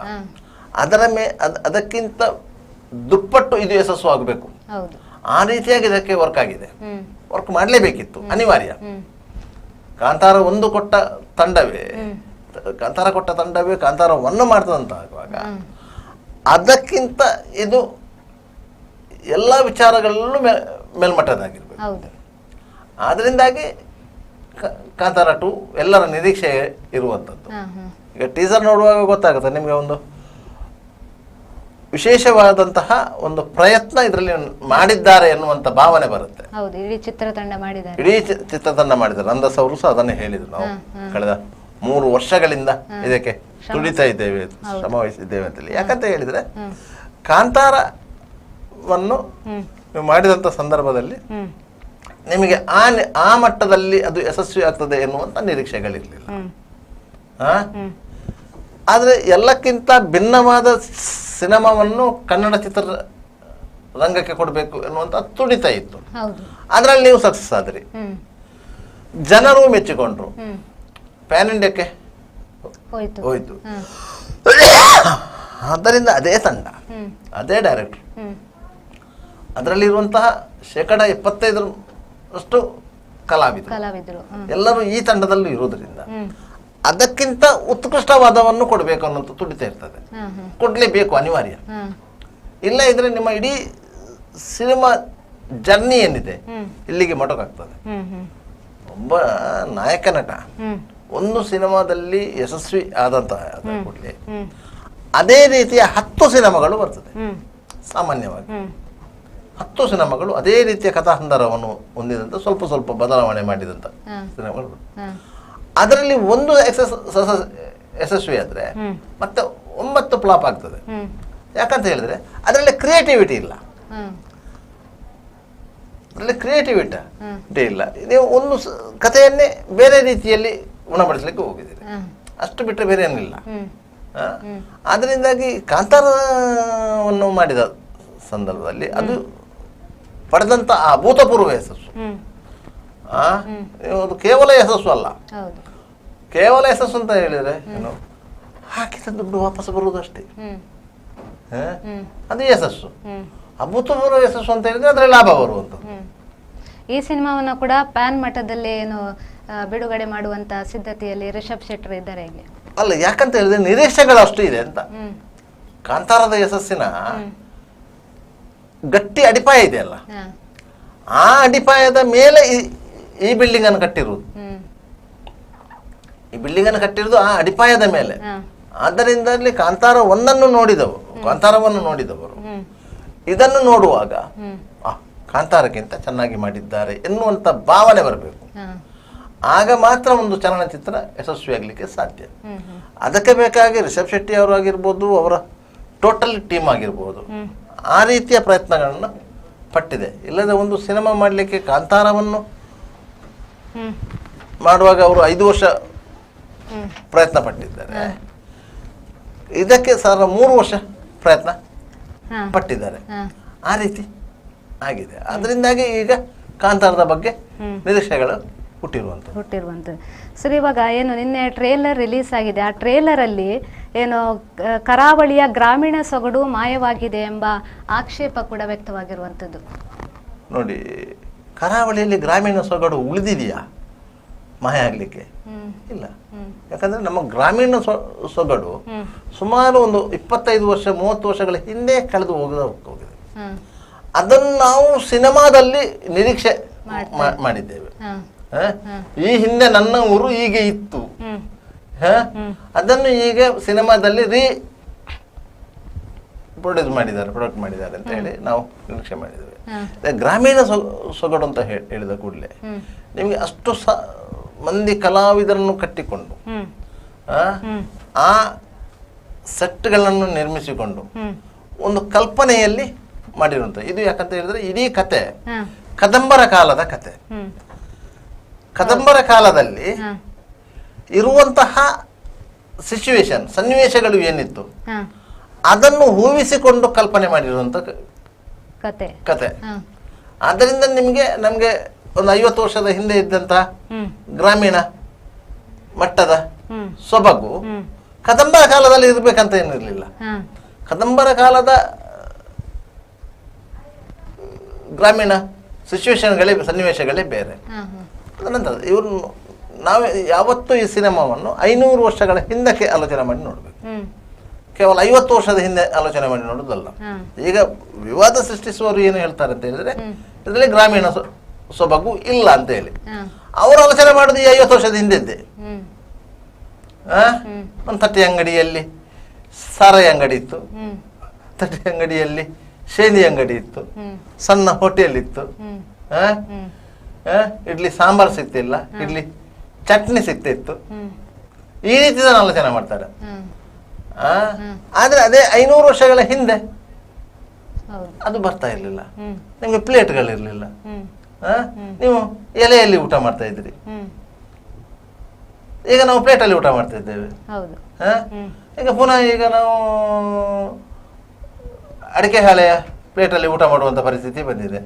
ಅದಕ್ಕಿಂತ ದುಪ್ಪಟ್ಟು ಇದು ಯಶಸ್ಸು ಆಗಬೇಕು. ಆ ರೀತಿಯಾಗಿ ಇದಕ್ಕೆ ವರ್ಕ್ ಆಗಿದೆ. ವರ್ಕ್ ಮಾಡಲೇಬೇಕಿತ್ತು, ಅನಿವಾರ್ಯ. ಕಾಂತಾರ 1 ಕೊಟ್ಟ ತಂಡವೇ ಕಾಂತಾರವನ್ನು ಮಾಡ್ತದಂತ ಆಗುವಾಗ ಅದಕ್ಕಿಂತ ಇದು ಎಲ್ಲ ವಿಚಾರಗಳಲ್ಲೂ ಮೇಲ್ಮಟ್ಟದಾಗಿರ್ಬೇಕು. ಆದ್ರಿಂದಾಗಿ ಕಾಂತಾರ 2 ಎಲ್ಲರ ನಿರೀಕ್ಷೆ ಇರುವಂಥದ್ದು. ಈಗ ಟೀಸರ್ ನೋಡುವಾಗ ಗೊತ್ತಾಗುತ್ತೆ ನಿಮಗೆ, ಒಂದು ವಿಶೇಷವಾದಂತಹ ಒಂದು ಪ್ರಯತ್ನ ಇದರಲ್ಲಿ ಮಾಡಿದ್ದಾರೆ ಎನ್ನುವಂತ ಭಾವನೆ ಬರುತ್ತೆ. ಇಡೀ ಚಿತ್ರತಂಡ ಮಾಡಿದ್ದಾರೆ. ನಂದಸ್ ಅವರು ಸಹ ಅದನ್ನೇ ಹೇಳಿದ್ರು. ನಾವು ಕಳೆದ 3 ವರ್ಷಗಳಿಂದ ಇದಕ್ಕೆ ತುಡಿತಾ ಇದ್ದೇವೆ, ಶ್ರಮ ವಹಿಸಿದ್ದೇವೆ ಅಂತೇಳಿ. ಯಾಕಂತ ಹೇಳಿದ್ರೆ ಕಾಂತಾರವನ್ನು ನೀವು ಮಾಡಿದಂಥ ಸಂದರ್ಭದಲ್ಲಿ ನಿಮಗೆ ಆ ಮಟ್ಟದಲ್ಲಿ ಅದು ಯಶಸ್ವಿ ಆಗ್ತದೆ ಎನ್ನುವಂತ ನಿರೀಕ್ಷೆಗಳಿರಲಿಲ್ಲ. ಆದರೆ ಎಲ್ಲಕ್ಕಿಂತ ಭಿನ್ನವಾದ ಸಿನಿಮಾವನ್ನು ಕನ್ನಡ ಚಿತ್ರರಂಗಕ್ಕೆ ಕೊಡಬೇಕು ಎನ್ನುವಂತ ತುಡಿತ ಇತ್ತು. ಅದರಲ್ಲಿ ನೀವು ಸಕ್ಸಸ್ ಆದ್ರಿ, ಜನರು ಮೆಚ್ಚಿಕೊಂಡ್ರು, ಪ್ಯಾನ್ ಇಂಡಿಯಾಕ್ಕೆ ಹೋಯ್ತು. ಆದ್ದರಿಂದ ಅದೇ ತಂಡ, ಅದೇ ಡೈರೆಕ್ಟರ್, ಅದರಲ್ಲಿರುವಂತಹ 75% ಕಲಾವಿದರು ಎಲ್ಲರೂ ಈ ತಂಡದಲ್ಲಿ ಇರುವುದರಿಂದ ಅದಕ್ಕಿಂತ ಉತ್ಕೃಷ್ಟವಾದವನ್ನು ಕೊಡಬೇಕು ಅನ್ನೋದು ತುಡಿತಾ ಇರ್ತದೆ. ಕೊಡ್ಲೇಬೇಕು, ಅನಿವಾರ್ಯ. ಇಲ್ಲ ಇದ್ರೆ ನಿಮ್ಮ ಇಡೀ ಸಿನಿಮಾ ಜರ್ನಿ ಏನಿದೆ ಇಲ್ಲಿಗೆ ಮೊಟಕಾಗ್ತದೆ. ಒಬ್ಬ ನಾಯಕ ನಟ ಒಂದು ಸಿನಿಮಾದಲ್ಲಿ ಯಶಸ್ವಿ ಆದಂತಹ ಕೂಡಲೇ ಅದೇ ರೀತಿಯ 10 ಸಿನಿಮಾಗಳು ಬರ್ತದೆ. ಸಾಮಾನ್ಯವಾಗಿ 10 ಸಿನಿಮಾಗಳು ಅದೇ ರೀತಿಯ ಕಥಾಹಂದರವನ್ನು ಹೊಂದಿದಂತ ಸ್ವಲ್ಪ ಬದಲಾವಣೆ ಮಾಡಿದಂತ ಸಿನಿಮಾಗಳು. ಅದರಲ್ಲಿ ಒಂದು ಯಶಸ್ವಿ ಆದ್ರೆ ಮತ್ತೆ 9 ಫ್ಲಾಪ್ ಆಗ್ತದೆ. ಯಾಕಂತ ಹೇಳಿದ್ರೆ ಅದರಲ್ಲಿ ಕ್ರಿಯೇಟಿವಿಟಿ ಇಲ್ಲ. ನೀವು ಒಂದು ಕಥೆಯನ್ನೇ ಬೇರೆ ರೀತಿಯಲ್ಲಿ ಉಣಬಡಿಸ್ಲಿಕ್ಕೆ ಹೋಗಿದ್ದೀರಿ. ಅಷ್ಟು ಬಿಟ್ಟರೆ ಬೇರೆ ಏನಿಲ್ಲ. ಅದರಿಂದಾಗಿ ಕಾಂತಾರವನ್ನು ಮಾಡಿದ ಸಂದರ್ಭದಲ್ಲಿ ಅದು ಪಡೆದಂಥ ಅಭೂತಪೂರ್ವ ಯಶಸ್ಸು. ಅದು ಕೇವಲ ಯಶಸ್ಸು ಅಲ್ಲ, ಕೇವಲ ಯಶಸ್ಸು ಅಂತ ಹೇಳಿದರೆ ಏನು, ಹಾಕಿದ ದುಡ್ಡು ವಾಪಸ್ ಬರುವುದು ಅಷ್ಟೇ, ಅದು ಯಶಸ್ಸು. ಅಭೂತಪೂರ್ವ ಯಶಸ್ಸು ಅಂತ ಹೇಳಿದ್ರೆ ಅದರಲ್ಲಿ ಲಾಭ ಬರುವಂಥದ್ದು. ಈ ಸಿನಿಮಾವನ್ನು ಕೂಡ ಪ್ಯಾನ್ ಮಟ್ಟದಲ್ಲಿ ಏನು ಬಿಡುಗಡೆ ಮಾಡುವಂತ ಸಿದ್ಧತೆಯಲ್ಲಿ ರಿಷಬ್ ಶೆಟ್ಟರ್ ಇದ್ದಾರೆ ಇಲ್ಲಿ. ಅಲ್ಲ, ಯಾಕಂತ ಹೇಳಿದ್ರೆ ನಿರೀಕ್ಷೆಗಳು ಅಷ್ಟು ಇದೆ ಅಂತ. ಕಾಂತಾರದ ಯಶಸ್ಸಿನ ಗಟ್ಟಿ ಅಡಿಪಾಯ ಇದೆಯಲ್ಲ, ಆ ಅಡಿಪಾಯದ ಮೇಲೆ ಈ ಬಿಲ್ಡಿಂಗ್ ಅನ್ನು ಕಟ್ಟಿರುವುದು. ಈ ಬಿಲ್ಡಿಂಗ್ ಅನ್ನು ಕಟ್ಟಿರುವುದು ಆ ಅಡಿಪಾಯದ ಮೇಲೆ. ಆದ್ದರಿಂದಲೇ ಕಾಂತಾರ ಒಂದನ್ನು ನೋಡಿದವರು, ಕಾಂತಾರವನ್ನು ನೋಡಿದವರು ಇದನ್ನು ನೋಡುವಾಗ ಕಾಂತಾರಕ್ಕಿಂತ ಚೆನ್ನಾಗಿ ಮಾಡಿದ್ದಾರೆ ಎನ್ನುವಂತ ಭಾವನೆ ಬರಬೇಕು. ಆಗ ಮಾತ್ರ ಒಂದು ಚಲನಚಿತ್ರ ಯಶಸ್ವಿಯಾಗಲಿಕ್ಕೆ ಸಾಧ್ಯ. ಅದಕ್ಕೆ ಬೇಕಾಗಿ ರಿಷಬ್ ಶೆಟ್ಟಿ ಅವರು ಆಗಿರ್ಬೋದು, ಅವರ ಟೋಟಲ್ ಟೀಮ್ ಆಗಿರ್ಬೋದು, ಆ ರೀತಿಯ ಪ್ರಯತ್ನಗಳನ್ನು ಪಟ್ಟಿದೆ. ಇಲ್ಲದೆ ಒಂದು ಸಿನಿಮಾ ಮಾಡಲಿಕ್ಕೆ ಕಾಂತಾರವನ್ನು ಮಾಡುವಾಗ ಅವರು 5 ವರ್ಷ ಪ್ರಯತ್ನ ಪಟ್ಟಿದ್ದಾರೆ. ಇದಕ್ಕೆ 3 ವರ್ಷ ಪ್ರಯತ್ನ ಪಟ್ಟಿದ್ದಾರೆ. ಆ ರೀತಿ ಆಗಿದೆ. ಅದರಿಂದಾಗಿ ಈಗ ಕಾಂತಾರದ ಬಗ್ಗೆ ನಿರೀಕ್ಷೆಗಳು ಹುಟ್ಟಿರುವಂಥದ್ದು. ಸರ್, ಇವಾಗ ಏನು ನಿನ್ನೆ ಟ್ರೇಲರ್ ರಿಲೀಸ್ ಆಗಿದೆ, ಆ ಟ್ರೇಲರ್ ಅಲ್ಲಿ ಏನು ಕರಾವಳಿಯ ಗ್ರಾಮೀಣ ಸೊಗಡು ಮಾಯವಾಗಿದೆ ಎಂಬ ಆಕ್ಷೇಪ ಕೂಡ ವ್ಯಕ್ತವಾಗಿರುವಂಥದ್ದು. ನೋಡಿ, ಕರಾವಳಿಯಲ್ಲಿ ಗ್ರಾಮೀಣ ಸೊಗಡು ಉಳಿದಿದೆಯಾ ಮಾಯ ಆಗ್ಲಿಕ್ಕೆ? ಇಲ್ಲ. ಯಾಕಂದ್ರೆ ನಮ್ಮ ಗ್ರಾಮೀಣ ಸೊಗಡು ಸುಮಾರು ಒಂದು 25 ವರ್ಷ 30 ವರ್ಷಗಳ ಹಿಂದೆ ಕಳೆದು ಹೋಗಿದೆ. ಅದನ್ನು ನಾವು ಸಿನಿಮಾದಲ್ಲಿ ನಿರೀಕ್ಷೆ ಮಾಡಿದ್ದೇವೆ. ಈ ಹಿಂದೆ ನನ್ನ ಊರು ಹೀಗೆ ಇತ್ತು, ಅದನ್ನು ಈಗ ಸಿನಿಮಾದಲ್ಲಿ ಪ್ರೊಡ್ಯೂಸ್ ಮಾಡಿದ್ದಾರೆ ಅಂತ ಹೇಳಿ ನಾವು ನಿರೀಕ್ಷೆ ಮಾಡಿದ್ದೇವೆ. ಗ್ರಾಮೀಣ ಸೊಗಡು ಅಂತ ಹೇಳಿದ ಕೂಡಲೇ ನಿಮಗೆ ಅಷ್ಟು ಮಂದಿ ಕಲಾವಿದರನ್ನು ಕಟ್ಟಿಕೊಂಡು ಆ ಸೆಟ್ಗಳನ್ನು ನಿರ್ಮಿಸಿಕೊಂಡು ಒಂದು ಕಲ್ಪನೆಯಲ್ಲಿ ಮಾಡಿರುವಂತ ಇದು. ಯಾಕಂತ ಹೇಳಿದ್ರೆ ಇಡೀ ಕತೆ ಕದಂಬರ ಕಾಲದ ಕತೆ. ಕದಂಬರ ಕಾಲದಲ್ಲಿ ಇರುವಂತಹ ಸಿಚುವೇಶನ್, ಸನ್ನಿವೇಶಗಳು ಏನಿತ್ತು ಅದನ್ನು ಊಹಿಸಿಕೊಂಡು ಕಲ್ಪನೆ ಮಾಡಿರುವಂತ ಕತೆ. ಆದ್ದರಿಂದ ನಮಗೆ ಒಂದು 50 ವರ್ಷದ ಹಿಂದೆ ಇದ್ದಂತಹ ಗ್ರಾಮೀಣ ಮಟ್ಟದ ಸೊಬಗು ಕದಂಬರ ಕಾಲದಲ್ಲಿ ಇರ್ಬೇಕಂತ ಏನಿರಲಿಲ್ಲ. ಕದಂಬರ ಕಾಲದ ಗ್ರಾಮೀಣ ಸನ್ನಿವೇಶಗಳೇ ಬೇರೆ. ನಂತರ ಇವರು ನಾವು ಯಾವತ್ತೂ ಈ ಸಿನಿಮಾವನ್ನು 500 ವರ್ಷಗಳ ಹಿಂದಕ್ಕೆ ಆಲೋಚನೆ ಮಾಡಿ ನೋಡಬೇಕು. ಕೇವಲ 50 ವರ್ಷದ ಹಿಂದೆ ಆಲೋಚನೆ ಮಾಡಿ ನೋಡೋದಲ್ಲ. ಈಗ ವಿವಾದ ಸೃಷ್ಟಿಸುವವರು ಏನು ಹೇಳ್ತಾರೆ ಅಂತ ಹೇಳಿದ್ರೆ ಇದರಲ್ಲಿ ಗ್ರಾಮೀಣ ಸೊಬಗು ಇಲ್ಲ ಅಂತ ಹೇಳಿ ಅವರು ಆಲೋಚನೆ ಮಾಡೋದು ಈ 50 ವರ್ಷದ ಹಿಂದೆದ್ದೆ. ಒಂದು ತಟ್ಟೆ ಅಂಗಡಿಯಲ್ಲಿ ಸಾರಾಯಿ ಅಂಗಡಿ ಇತ್ತು, ತಟ್ಟೆ ಅಂಗಡಿಯಲ್ಲಿ ಶೇಂದಿ ಅಂಗಡಿ ಇತ್ತು, ಸಣ್ಣ ಹೋಟೆಲ್ ಇತ್ತು, ಇಡ್ಲಿ ಸಾಂಬಾರ್ ಸಿಗ್ತಿಲ್ಲ, ಇಡ್ಲಿ ಚಟ್ನಿ ಸಿಗ್ತಿತ್ತು. ಈ ರೀತಿ ಆಲೋಚನೆ ಮಾಡ್ತಾರೆ. ಆದ್ರೆ ಅದೇ 500 ವರ್ಷಗಳ ಹಿಂದೆ ಅದು ಬರ್ತಾ ಇರ್ಲಿಲ್ಲ. ನಿಮ್ಗೆ ಪ್ಲೇಟ್ಗಳಿರ್ಲಿಲ್ಲ, ನೀವು ಎಲೆಯಲ್ಲಿ ಊಟ ಮಾಡ್ತಾ ಇದ್ರಿ. ಈಗ ನಾವು ಪ್ಲೇಟಲ್ಲಿ ಊಟ ಮಾಡ್ತಾ ಇದ್ದೇವೆ. ಈಗ ಪುನಃ ನಾವು ಅಡಿಕೆ ಹಾಳೆಯ ಪ್ಲೇಟಲ್ಲಿ ಊಟ ಮಾಡುವಂತ ಪರಿಸ್ಥಿತಿ ಬಂದಿದೆ.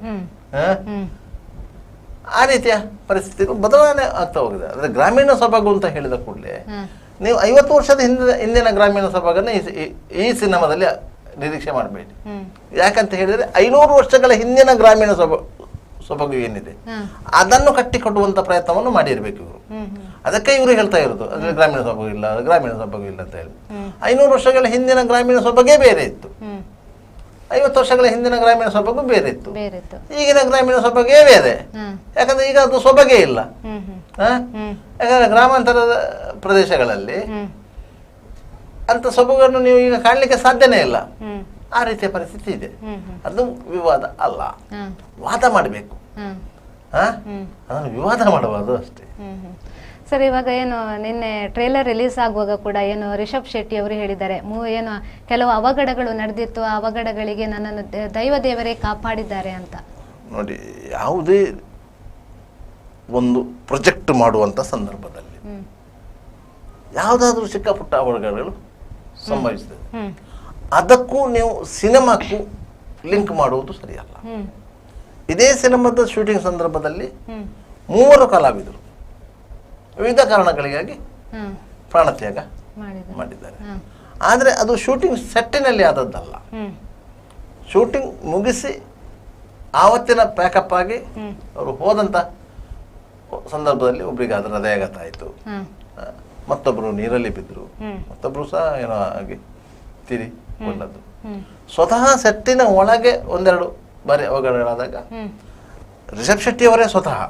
ಆ ರೀತಿಯ ಪರಿಸ್ಥಿತಿಗಳು ಬದಲಾವಣೆ ಆಗ್ತಾ ಹೋಗಿದೆ. ಅಂದ್ರೆ ಗ್ರಾಮೀಣ ಸೊಬಗು ಅಂತ ಹೇಳಿದ ಕೂಡಲೇ ನೀವು 50 ವರ್ಷದ ಹಿಂದಿನ ಗ್ರಾಮೀಣ ಸೊಬಗನ್ನು ಈ ಸಿನಿಮಾದಲ್ಲಿ ನಿರೀಕ್ಷೆ ಮಾಡಬೇಡಿ. ಯಾಕಂತ ಹೇಳಿದ್ರೆ 500 ವರ್ಷಗಳ ಹಿಂದಿನ ಗ್ರಾಮೀಣ ಸೊಬಗು ಏನಿದೆ ಅದನ್ನು ಕಟ್ಟಿಕೊಡುವಂತ ಪ್ರಯತ್ನವನ್ನು ಮಾಡಿರ್ಬೇಕು ಇವರು. ಅದಕ್ಕೆ ಇವರು ಹೇಳ್ತಾ ಇರೋದು ಅದ್ರಲ್ಲಿ ಗ್ರಾಮೀಣ ಸೊಬಗು ಇಲ್ಲ ಅಂತ ಹೇಳಿ. 500 ವರ್ಷಗಳ ಹಿಂದಿನ ಗ್ರಾಮೀಣ ಸೊಬಗೇ ಬೇರೆ ಇತ್ತು, 50 ವರ್ಷಗಳ ಹಿಂದಿನ ಗ್ರಾಮೀಣ ಸೊಬಗು ಬೇರೆ ಇತ್ತು, ಈಗಿನ ಗ್ರಾಮೀಣ ಸೊಬಗೇ ಬೇರೆ. ಯಾಕಂದ್ರೆ ಈಗ ಅದು ಸೊಬಗೇ ಇಲ್ಲ. ಯಾಕಂದ್ರೆ ಗ್ರಾಮಾಂತರದ ಪ್ರದೇಶಗಳಲ್ಲಿ ಅಂತ ಸೊಬಗನ್ನು ನೀವು ಈಗ ಕಾಣಲಿಕ್ಕೆ ಸಾಧ್ಯನೇ ಇಲ್ಲ. ಆ ರೀತಿಯ ಪರಿಸ್ಥಿತಿ ಇದೆ. ಅದು ವಿವಾದ ಅಲ್ಲ, ವಾದ ಮಾಡಬೇಕು. ಅದನ್ನು ವಿವಾದ ಮಾಡಬಾರ್ದು ಅಷ್ಟೇ. ಸರ್, ಇವಾಗ ಏನು ನಿನ್ನೆ ಟ್ರೇಲರ್ ರಿಲೀಸ್ ಆಗುವಾಗ ಕೂಡ ಏನು ರಿಷಬ್ ಶೆಟ್ಟಿ ಅವರು ಹೇಳಿದ್ದಾರೆ, ಏನು ಕೆಲವು ಅವಘಡಗಳು ನಡೆದಿತ್ತು, ಆ ಅವಘಡಗಳಿಗೆ ನನ್ನನ್ನು ದೈವ ದೇವರೇ ಕಾಪಾಡಿದ್ದಾರೆ ಅಂತ. ನೋಡಿ, ಯಾವುದೇ ಒಂದು ಪ್ರೊಜೆಕ್ಟ್ ಮಾಡುವಂತ ಸಂದರ್ಭದಲ್ಲಿ ಯಾವುದಾದ್ರೂ ಚಿಕ್ಕ ಪುಟ್ಟ ಅವಘಡಗಳು ಸಂಭವಿಸ್ತದೆ. ಅದಕ್ಕೂ ನೀವು ಸಿನಿಮಾಕ್ಕೂ ಲಿಂಕ್ ಮಾಡುವುದು ಸರಿಯಲ್ಲ. ಇದೇ ಸಿನಿಮಾದ ಶೂಟಿಂಗ್ ಸಂದರ್ಭದಲ್ಲಿ 3 ಕಲಾವಿದರು ವಿವಿಧ ಕಾರಣಗಳಿಗಾಗಿ ಪ್ರಾಣತ್ಯಾಗ ಮಾಡಿದ್ದಾರೆ. ಆದರೆ ಅದು ಶೂಟಿಂಗ್ ಸೆಟ್ಟಿನಲ್ಲಿ ಆದದ್ದಲ್ಲ. ಶೂಟಿಂಗ್ ಮುಗಿಸಿ ಆವತ್ತಿನ ಪ್ಯಾಕಪ್ ಆಗಿ ಅವರು ಹೋದಂಥ ಸಂದರ್ಭದಲ್ಲಿ ಒಬ್ಬರಿಗೆ ಅದರ ಹೃದಯಾಘಾತ ಆಯಿತು, ಮತ್ತೊಬ್ಬರು ನೀರಲ್ಲಿ ಬಿದ್ದರು, ಮತ್ತೊಬ್ಬರು ಸಹ ಏನೋ ಆಗಿ ತೀರಿ ಕೊಂಡದ್ದು. ಸ್ವತಃ ಸೆಟ್ಟಿನ ಒಳಗೆ 1-2 ಬಾರಿ ಅವಘಡಗಳಾದಾಗ ರಿಷಬ್ ಶೆಟ್ಟಿ ಅವರೇ ಸ್ವತಃ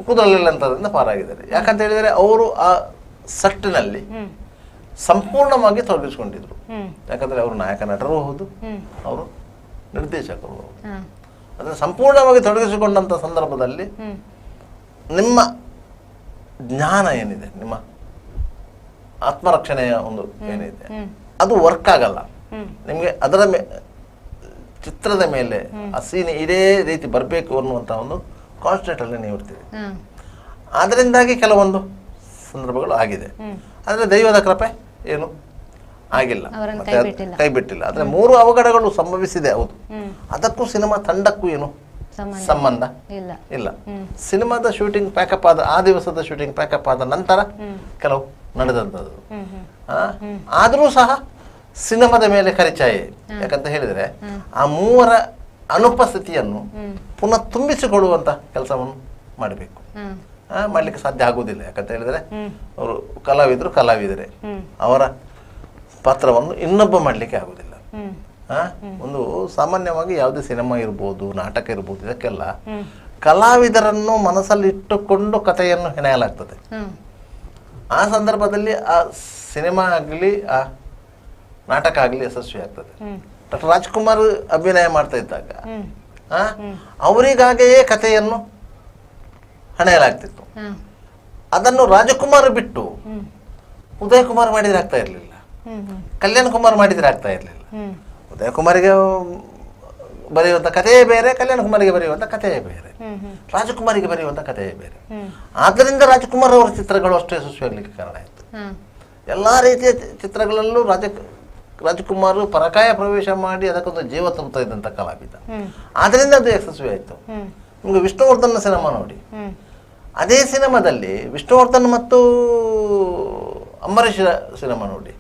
ಕುದುರಲಿಲ್ಲಂತದಿಂದ ಪಾರಾಗಿದ್ದಾರೆ. ಯಾಕಂತ ಹೇಳಿದರೆ ಅವರು ಆ ಸೆಟ್ಟಿನಲ್ಲಿ ಸಂಪೂರ್ಣವಾಗಿ ತೊಡಗಿಸಿಕೊಂಡಿದ್ರು. ಯಾಕಂದ್ರೆ ಅವರು ನಾಯಕ ನಟರೂ ಹೌದು, ಅವರು ನಿರ್ದೇಶಕರು ಹೌದು. ಅದನ್ನು ಸಂಪೂರ್ಣವಾಗಿ ತೊಡಗಿಸಿಕೊಂಡಂಥ ಸಂದರ್ಭದಲ್ಲಿ ನಿಮ್ಮ ಜ್ಞಾನ ಏನಿದೆ, ನಿಮ್ಮ ಆತ್ಮರಕ್ಷಣೆಯ ಒಂದು ಏನಿದೆ, ಅದು ವರ್ಕ್ ಆಗಲ್ಲ. ನಿಮಗೆ ಅದರ ಚಿತ್ರದ ಮೇಲೆ ಆ ಸೀನ್ ಇದೇ ರೀತಿ ಬರಬೇಕು ಅನ್ನುವಂಥ ಒಂದು ಕಾನ್ಸಂಟ್ರೇಟ್ ಅಲ್ಲಿ ನೀವು ಇರ್ತೀವಿ. ಅದರಿಂದಾಗಿ ಕೆಲವೊಂದು ಸಂದರ್ಭಗಳು ಆಗಿದೆ. ಆದರೆ ದೈವದ ಕೃಪೆ ಏನು ಆಗಿಲ್ಲ, ಕೈ ಬಿಟ್ಟಿಲ್ಲ. ಆದರೆ 3 ಅವಘಡಗಳು ಸಂಭವಿಸಿದೆ, ಹೌದು. ಅದಕ್ಕೂ ಸಿನಿಮಾ ತಂಡಕ್ಕೂ ಏನು ಸಂಬಂಧ ಇಲ್ಲ. ಸಿನಿಮಾದ ಶೂಟಿಂಗ್ ಪ್ಯಾಕಪ್ ಆದ ಆ ದಿವಸದ ಶೂಟಿಂಗ್ ಪ್ಯಾಕಪ್ ಆದ ನಂತರ ಕೆಲವು ನಡೆದಂಥದ್ದು. ಆದರೂ ಸಹ ಸಿನಿಮಾದ ಮೇಲೆ ಕರಿಚಾಯ. ಯಾಕಂತ ಹೇಳಿದರೆ ಆ 3ರ ಅನುಪಸ್ಥಿತಿಯನ್ನು ಪುನಃ ತುಂಬಿಸಿಕೊಳ್ಳುವಂತ ಕೆಲಸವನ್ನು ಮಾಡಬೇಕು. ಮಾಡ್ಲಿಕ್ಕೆ ಸಾಧ್ಯ ಆಗುವುದಿಲ್ಲ. ಯಾಕಂತ ಹೇಳಿದರೆ ಅವರು ಕಲಾವಿದರೇ, ಅವರ ಪಾತ್ರವನ್ನು ಇನ್ನೊಬ್ಬ ಮಾಡಲಿಕ್ಕೆ ಆಗುವುದಿಲ್ಲ. ಒಂದು ಸಾಮಾನ್ಯವಾಗಿ ಯಾವುದೇ ಸಿನಿಮಾ ಇರ್ಬೋದು, ನಾಟಕ ಇರ್ಬೋದು, ಇದಕ್ಕೆಲ್ಲ ಕಲಾವಿದರನ್ನು ಮನಸ್ಸಲ್ಲಿ ಇಟ್ಟುಕೊಂಡು ಕಥೆಯನ್ನು ಹೆಣೆಯಲಾಗ್ತದೆ. ಆ ಸಂದರ್ಭದಲ್ಲಿ ಆ ಸಿನಿಮಾ ಆಗಲಿ ಆ ನಾಟಕ ಆಗಲಿ ಯಶಸ್ವಿ ಆಗ್ತದೆ. ಡಾಕ್ಟರ್ ರಾಜ್ಕುಮಾರ್ ಅಭಿನಯ ಮಾಡ್ತಾ ಇದ್ದಾಗ ಅವರಿಗಾಗಿಯೇ ಕಥೆಯನ್ನು ಹಣೆಯಲಾಗ್ತಿತ್ತು. ಅದನ್ನು ರಾಜಕುಮಾರ್ ಬಿಟ್ಟು ಉದಯ್ ಕುಮಾರ್ ಮಾಡಿದ್ರೆ ಆಗ್ತಾ ಇರಲಿಲ್ಲ, ಕಲ್ಯಾಣ್ ಕುಮಾರ್ ಮಾಡಿದ್ರೆ ಆಗ್ತಾ ಇರಲಿಲ್ಲ. ಉದಯ್ ಕುಮಾರಿಗೆ ಬರೆಯುವಂಥ ಕಥೆಯೇ ಬೇರೆ, ಕಲ್ಯಾಣ್ ಕುಮಾರಿಗೆ ಬರೆಯುವಂಥ ಕಥೆಯೇ ಬೇರೆ, ರಾಜಕುಮಾರಿಗೆ ಬರೆಯುವಂಥ ಕಥೆಯೇ ಬೇರೆ. ಆದ್ದರಿಂದ ರಾಜಕುಮಾರ್ ಅವರ ಚಿತ್ರಗಳು ಅಷ್ಟು ಯಶಸ್ವಿಯಾಗಲಿಕ್ಕೆ ಕಾರಣ ಆಯಿತು. ಎಲ್ಲ ರೀತಿಯ ಚಿತ್ರಗಳಲ್ಲೂ ರಾಜಕುಮಾರ್ ಪರಕಾಯ ಪ್ರವೇಶ ಮಾಡಿ ಅದಕ್ಕೊಂದು ಜೀವ ತುಂಬುತ್ತಾ ಇದ್ದಂಥ ಕಲಾವಿದ. ಆದ್ದರಿಂದ ಅದು ಯಶಸ್ವಿ ಆಯಿತು. ನಿಮಗೆ ವಿಷ್ಣುವರ್ಧನ್ ಸಿನಿಮಾ ನೋಡಿ, ಅದೇ ಸಿನಿಮಾದಲ್ಲಿ ವಿಷ್ಣುವರ್ಧನ್ ಮತ್ತು ಅಂಬರೀಷ್ ಸಿನಿಮಾ ನೋಡಿ,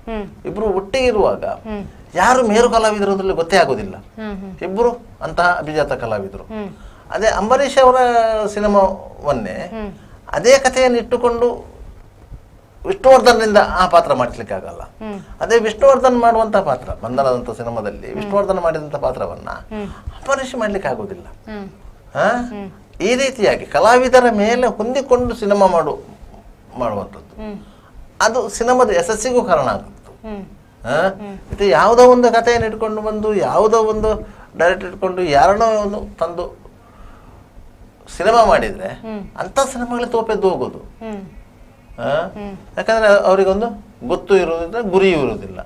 ಇಬ್ರು ಒಟ್ಟಿಗೆ ಇರುವಾಗ ಯಾರು ಮೇರು ಕಲಾವಿದರು ಅದರಲ್ಲಿ ಗೊತ್ತೇ ಆಗೋದಿಲ್ಲ. ಇಬ್ಬರು ಅಂತಹ ಅಭಿಜಾತ ಕಲಾವಿದರು. ಅದೇ ಅಂಬರೀಷ್ ಅವರ ಸಿನಿಮಾವನ್ನೇ ಅದೇ ಕಥೆಯನ್ನು ಇಟ್ಟುಕೊಂಡು ವಿಷ್ಣುವರ್ಧನ್ನಿಂದ ಆ ಪಾತ್ರ ಮಾಡಿಸ್ಲಿಕ್ಕೆ ಆಗಲ್ಲ. ಅದೇ ವಿಷ್ಣುವರ್ಧನ್ ಮಾಡುವಂತಹ ಪಾತ್ರ, ಬಂಧನದಂತ ಸಿನಿಮಾದಲ್ಲಿ ವಿಷ್ಣುವರ್ಧನ್ ಮಾಡಿದಂಥ ಪಾತ್ರವನ್ನ ಅಂಬರೀಷ್ ಮಾಡ್ಲಿಕ್ಕೆ ಆಗೋದಿಲ್ಲ. ಈ ರೀತಿಯಾಗಿ ಕಲಾವಿದರ ಮೇಲೆ ಹೊಂದಿಕೊಂಡು ಸಿನಿಮಾ ಮಾಡುವಂಥದ್ದು ಅದು ಸಿನಿಮಾದ ಯಶಸ್ಸಿಗೂ ಕಾರಣ ಆಗುತ್ತೆ. ಇದು ಯಾವುದೋ ಒಂದು ಕಥೆಯನ್ನು ಇಟ್ಕೊಂಡು ಬಂದು ಯಾವುದೋ ಒಂದು ಡೈರೆಕ್ಟ್ ಇಟ್ಕೊಂಡು ಯಾರನ್ನೋ ಒಂದು ತಂದು ಸಿನಿಮಾ ಮಾಡಿದ್ರೆ ಅಂತ ಸಿನಿಮಾಗಳಿಗೆ ತೋಪೆದ್ದು ಹೋಗೋದು. ಯಾಕಂದ್ರೆ ಅವರಿಗೊಂದು ಗೊತ್ತು ಇರುವುದಿಲ್ಲ, ಗುರಿಯೂ ಇರುವುದಿಲ್ಲ.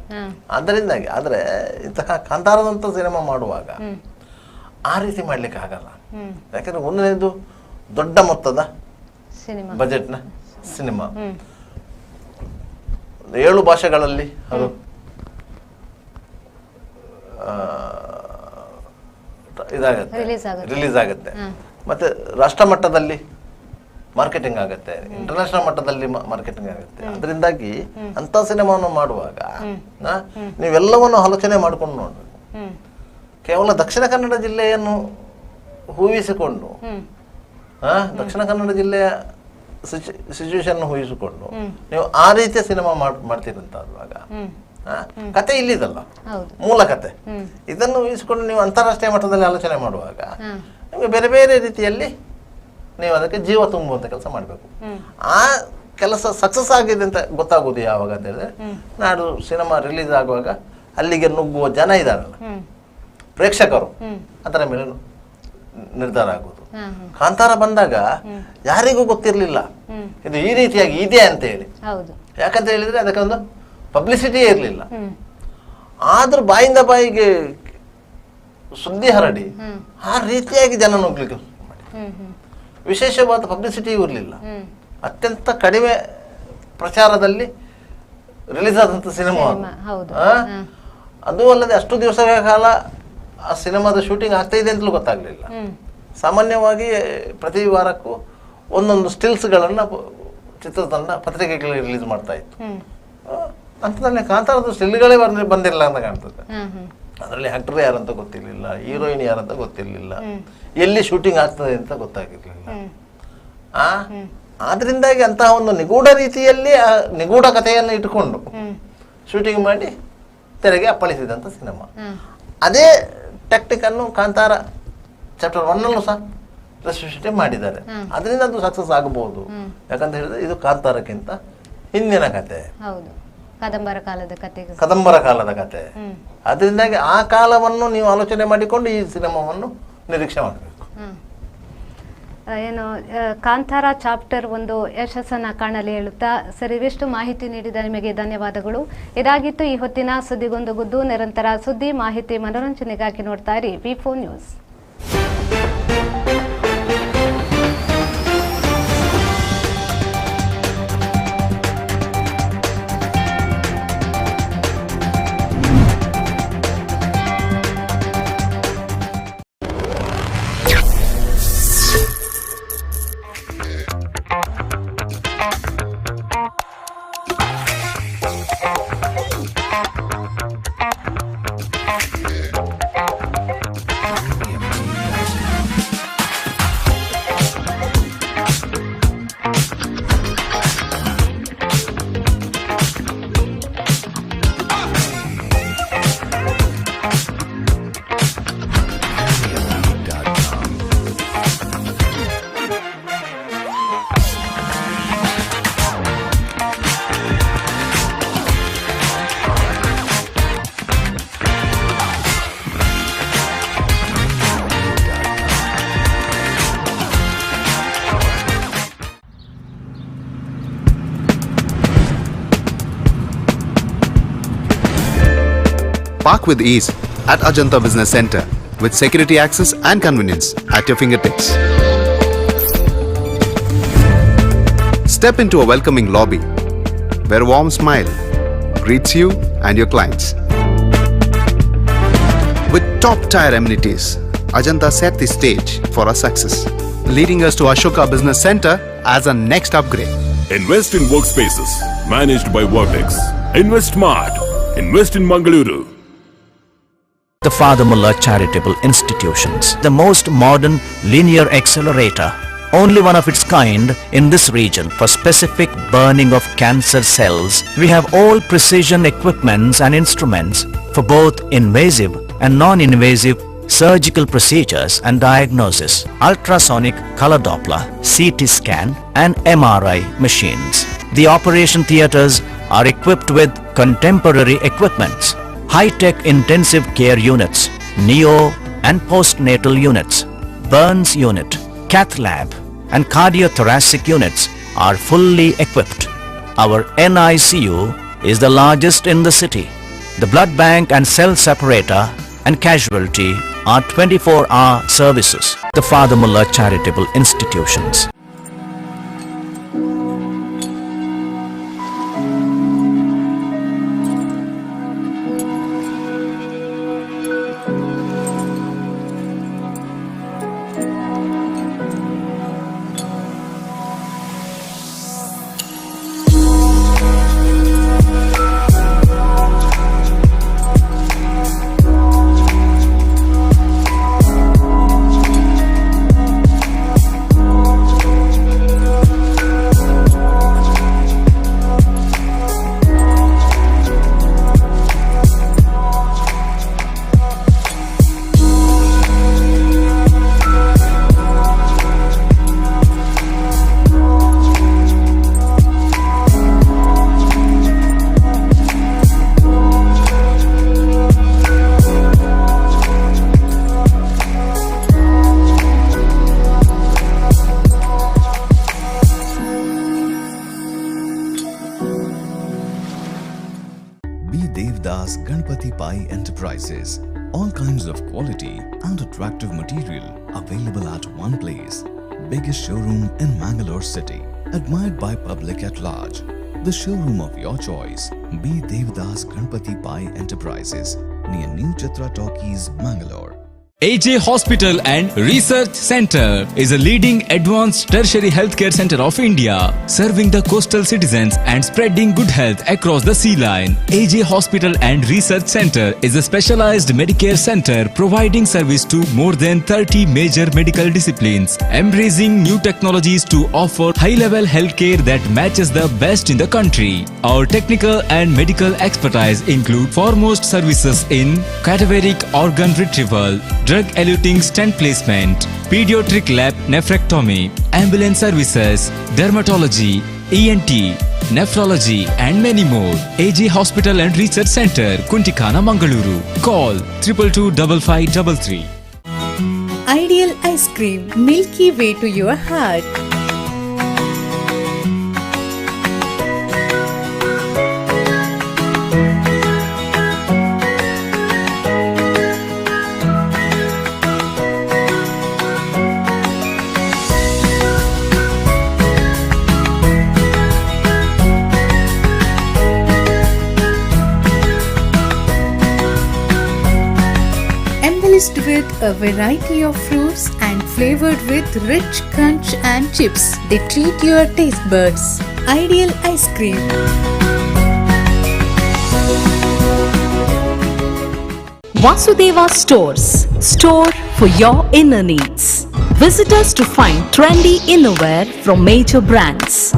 ಅದರಿಂದಾಗಿ ಆದ್ರೆ ಇಂತಹ ಕಾಂತಾರದಂತ ಸಿನಿಮಾ ಮಾಡುವಾಗ ಆ ರೀತಿ ಮಾಡ್ಲಿಕ್ಕೆ ಆಗಲ್ಲ. ಯಾಕಂದ್ರೆ ಒಂದನೇದು ದೊಡ್ಡ ಮೊತ್ತದ ಬಜೆಟ್ನ ಸಿನಿಮಾ, 7 ಭಾಷೆಗಳಲ್ಲಿ ಅದು ರಿಲೀಸ್ ಆಗುತ್ತೆ. ಮತ್ತೆ ರಾಷ್ಟ್ರ ಮಟ್ಟದಲ್ಲಿ ಮಾರ್ಕೆಟಿಂಗ್ ಆಗುತ್ತೆ, ಇಂಟರ್ನ್ಯಾಷನಲ್ ಮಟ್ಟದಲ್ಲಿ ಮಾರ್ಕೆಟಿಂಗ್ ಆಗುತ್ತೆ. ಅದರಿಂದಾಗಿ ಅಂತ ಸಿನಿಮಾವನ್ನು ಮಾಡುವಾಗ ನೀವೆಲ್ಲವನ್ನು ಆಲೋಚನೆ ಮಾಡ್ಕೊಂಡು ನೋಡ್ಬೇಕು. ಕೇವಲ ದಕ್ಷಿಣ ಕನ್ನಡ ಜಿಲ್ಲೆಯನ್ನು ಹೂವಿಸಿಕೊಂಡು ದಕ್ಷಿಣ ಕನ್ನಡ ಜಿಲ್ಲೆಯ ಸಿಚುವೇಶನ್ ಊಹಿಸಿಕೊಂಡು ನೀವು ಆ ರೀತಿಯ ಸಿನಿಮಾ ಮಾಡ್ತೀರಂತಾಗುವಾಗ ಕತೆ ಇಲ್ಲಿದಲ್ಲ, ಮೂಲ ಕತೆ. ಇದನ್ನು ಊಹಿಸಿಕೊಂಡು ನೀವು ಅಂತಾರಾಷ್ಟ್ರೀಯ ಮಟ್ಟದಲ್ಲಿ ಆಲೋಚನೆ ಮಾಡುವಾಗ ನಿಮಗೆ ಬೇರೆ ಬೇರೆ ರೀತಿಯಲ್ಲಿ ನೀವು ಅದಕ್ಕೆ ಜೀವ ತುಂಬುವಂತ ಕೆಲಸ ಮಾಡಬೇಕು. ಆ ಕೆಲಸ ಸಕ್ಸಸ್ ಆಗಿದೆ ಅಂತ ಗೊತ್ತಾಗೋದು ಯಾವಾಗ ಅಂತ ಹೇಳಿದ್ರೆ ನಾಡು ಸಿನಿಮಾ ರಿಲೀಸ್ ಆಗುವಾಗ ಅಲ್ಲಿಗೆ ನುಗ್ಗುವ ಜನ ಇದಾರಲ್ಲ, ಪ್ರೇಕ್ಷಕರು, ಅದರ ಮೇಲೆ ನಿರ್ಧಾರ ಆಗೋದು. ಕಾಂತಾರ ಬಂದಾಗ ಯಾರಿಗೂ ಗೊತ್ತಿರ್ಲಿಲ್ಲ ಇದು ಈ ರೀತಿಯಾಗಿ ಇದೆ ಅಂತ ಹೇಳಿ. ಯಾಕಂತ ಹೇಳಿದ್ರೆ ಅದಕ್ಕೊಂದು ಪಬ್ಲಿಸಿಟಿಯೇ ಇರಲಿಲ್ಲ. ಆದ್ರೂ ಬಾಯಿಂದ ಬಾಯಿಗೆ ಸುದ್ದಿ ಹರಡಿ ಆ ರೀತಿಯಾಗಿ ಜನ ನುಗ್ಲಿಕ್ಕೆ ಮಾಡಿ, ವಿಶೇಷವಾದ ಪಬ್ಲಿಸಿಟಿಯೂ ಇರಲಿಲ್ಲ. ಅತ್ಯಂತ ಕಡಿಮೆ ಪ್ರಚಾರದಲ್ಲಿ ರಿಲೀಸ್ ಆದಂಥ ಸಿನಿಮಾ ಹೌದು. ಅದು ಅಲ್ಲದೆ ಅಷ್ಟು ದಿವಸಗಳ ಕಾಲ ಆ ಸಿನಿಮಾದ ಶೂಟಿಂಗ್ ಆಗ್ತಾ ಇದೆ ಅಂತಲೂ ಗೊತ್ತಾಗಲಿಲ್ಲ. ಸಾಮಾನ್ಯವಾಗಿ ಪ್ರತಿ ವಾರಕ್ಕೂ ಒಂದೊಂದು ಸ್ಟಿಲ್ಸ್ಗಳನ್ನು ಚಿತ್ರತಂಡ ಪತ್ರಿಕೆಗಳಿಗೆ ರಿಲೀಸ್ ಮಾಡ್ತಾ ಇತ್ತು. ಅಂಥದ್ರಲ್ಲಿ ಕಾಂತಾರದ ಸ್ಟಿಲ್ಗಳೇ ಬಂದಿರಲಿಲ್ಲ ಅಂತ ಕಾಣ್ತದೆ. ಅದರಲ್ಲಿ ಆಕ್ಟರ್ ಯಾರಂತ ಗೊತ್ತಿರಲಿಲ್ಲ, ಹೀರೋಯಿನ್ ಯಾರಂತ ಗೊತ್ತಿರಲಿಲ್ಲ, ಎಲ್ಲಿ ಶೂಟಿಂಗ್ ಆಗ್ತದೆ ಅಂತ ಗೊತ್ತಾಗಿರಲಿಲ್ಲ. ಆದ್ರಿಂದಾಗಿ ಅಂತಹ ಒಂದು ನಿಗೂಢ ರೀತಿಯಲ್ಲಿ ಆ ನಿಗೂಢ ಕಥೆಯನ್ನು ಇಟ್ಟುಕೊಂಡು ಶೂಟಿಂಗ್ ಮಾಡಿ ತೆರೆಗೆ ಅಪ್ಪಳಿಸಿದಂಥ ಸಿನಿಮಾ. ಅದೇ ಟ್ಯಾಕ್ಟಿಕ್ ಅನ್ನು ಕಾಂತಾರ ಚಾಪ್ಟರ್ 1 ಸಹ ರೆಸ್ಟಿಟ್ಯೂಟ್ ಮಾಡಿದ್ದಾರೆ. ಅದರಿಂದ ಅದು ಸಕ್ಸಸ್ ಆಗಬಹುದು. ಯಾಕಂತ ಹೇಳಿದ್ರೆ ಇದು ಕಾಂತಾರಕ್ಕಿಂತ ಹಿಂದಿನ ಕತೆ, ಕದಂಬರ ಕಾಲದ ಕತೆ. ಅದರಿಂದಾಗಿ ಆ ಕಾಲವನ್ನು ನೀವು ಆಲೋಚನೆ ಮಾಡಿಕೊಂಡು ಈ ಸಿನಿಮಾವನ್ನು ನಿರೀಕ್ಷೆ ಮಾಡಬೇಕು. ಏನು ಕಾಂತಾರ ಚಾಪ್ಟರ್ 1 ಯಶಸ್ಸನ್ನು ಕಾಣಲಿ ಹೇಳುತ್ತಾ ಸರ್, ಇವೆಷ್ಟು ಮಾಹಿತಿ ನೀಡಿದ ನಿಮಗೆ ಧನ್ಯವಾದಗಳು. ಇದಾಗಿತ್ತು ಈ ಹೊತ್ತಿನ ಸುದ್ದಿಗೊಂದು ಗುದ್ದು. ನಿರಂತರ ಸುದ್ದಿ, ಮಾಹಿತಿ, ಮನೋರಂಜನೆಗಾಗಿ ನೋಡ್ತಾ ಇರಿ V4 news. Park with ease at Ajanta Business Center with security access and convenience at your fingertips. Step into a welcoming lobby where a warm smile greets you and your clients. With top-tier amenities, Ajanta set the stage for our success, leading us to Ashoka Business Center as a next upgrade. Invest in workspaces managed by Vortex. Invest Smart. Invest in Mangaluru. The Father Mullah Charitable Institutions, the most modern linear accelerator, only one of its kind in this region for specific burning of cancer cells. We have all precision equipments and instruments for both invasive and non-invasive surgical procedures and diagnosis, ultrasonic color Doppler, CT scan and MRI machines. The operation theatres are equipped with contemporary equipments, high-tech intensive care units, neo and postnatal units, burns unit, cath lab and cardiothoracic units are fully equipped. Our NICU is the largest in the city. The blood bank and cell separator and casualty are 24-hour services. The Father Mullah Charitable Institutions. Devdas Ganpati Pai Enterprises. All kinds of quality and attractive material available at one place. Biggest showroom in Mangalore city. Admired by public at large. the showroom of your choice. Be Devdas Ganpati Pai Enterprises near New Chitra Talkies, Mangalore. AJ Hospital and Research Center is a leading advanced tertiary healthcare center of India, serving the coastal citizens and spreading good health across the sea line. AJ Hospital and Research Center is a specialized Medicare center providing service to more than 30 major medical disciplines, embracing new technologies to offer high-level healthcare that matches the best in the country. Our technical and medical expertise include foremost services in cadaveric organ retrieval, drug-eluting stent placement, pediatric lab nephrectomy, ambulance services, dermatology, ENT, nephrology and many more. AJ Hospital and Research Center, Kuntikana, Mangaluru. Call 22255533. Ideal ice cream, milky way to your heart. Embellished with a variety of fruits and flavored with rich crunch and chips. They treat your taste buds. Ideal ice cream. Vasudeva Stores, store for your inner needs. Visit us to find trendy innerwear from major brands.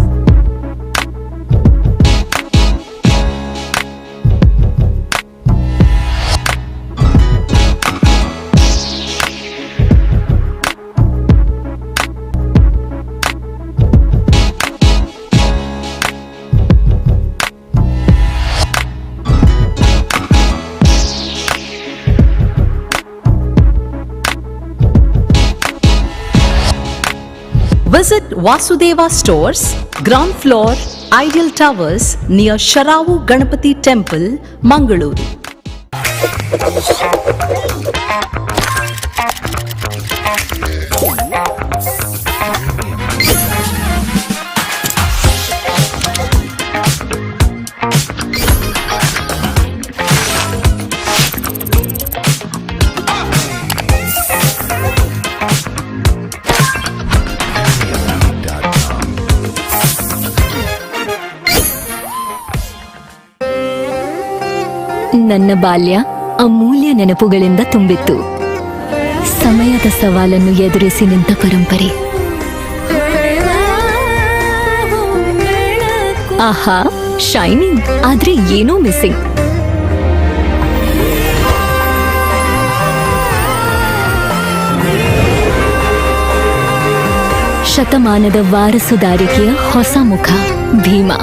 Visit Vasudeva Stores, ground floor, Ideal Towers near Sharavu Ganapati Temple, Mangaluru. ನನ್ನ ಬಾಲ್ಯ ಅಮೂಲ್ಯ ನೆನಪುಗಳಿಂದ ತುಂಬಿತ್ತು. ಸಮಯದ ಸವಾಲನ್ನು ಎದುರಿಸಿ ನಿಂತ ಪರಂಪರೆ. ಆಹಾ, shining, ಆದ್ರೆ ಏನೋ ಮಿಸ್ಸಿಂಗ್. ಶತಮಾನದ ವಾರಸುದಾರಿಕೆಯ ಹೊಸ ಮುಖ ಭೀಮಾ.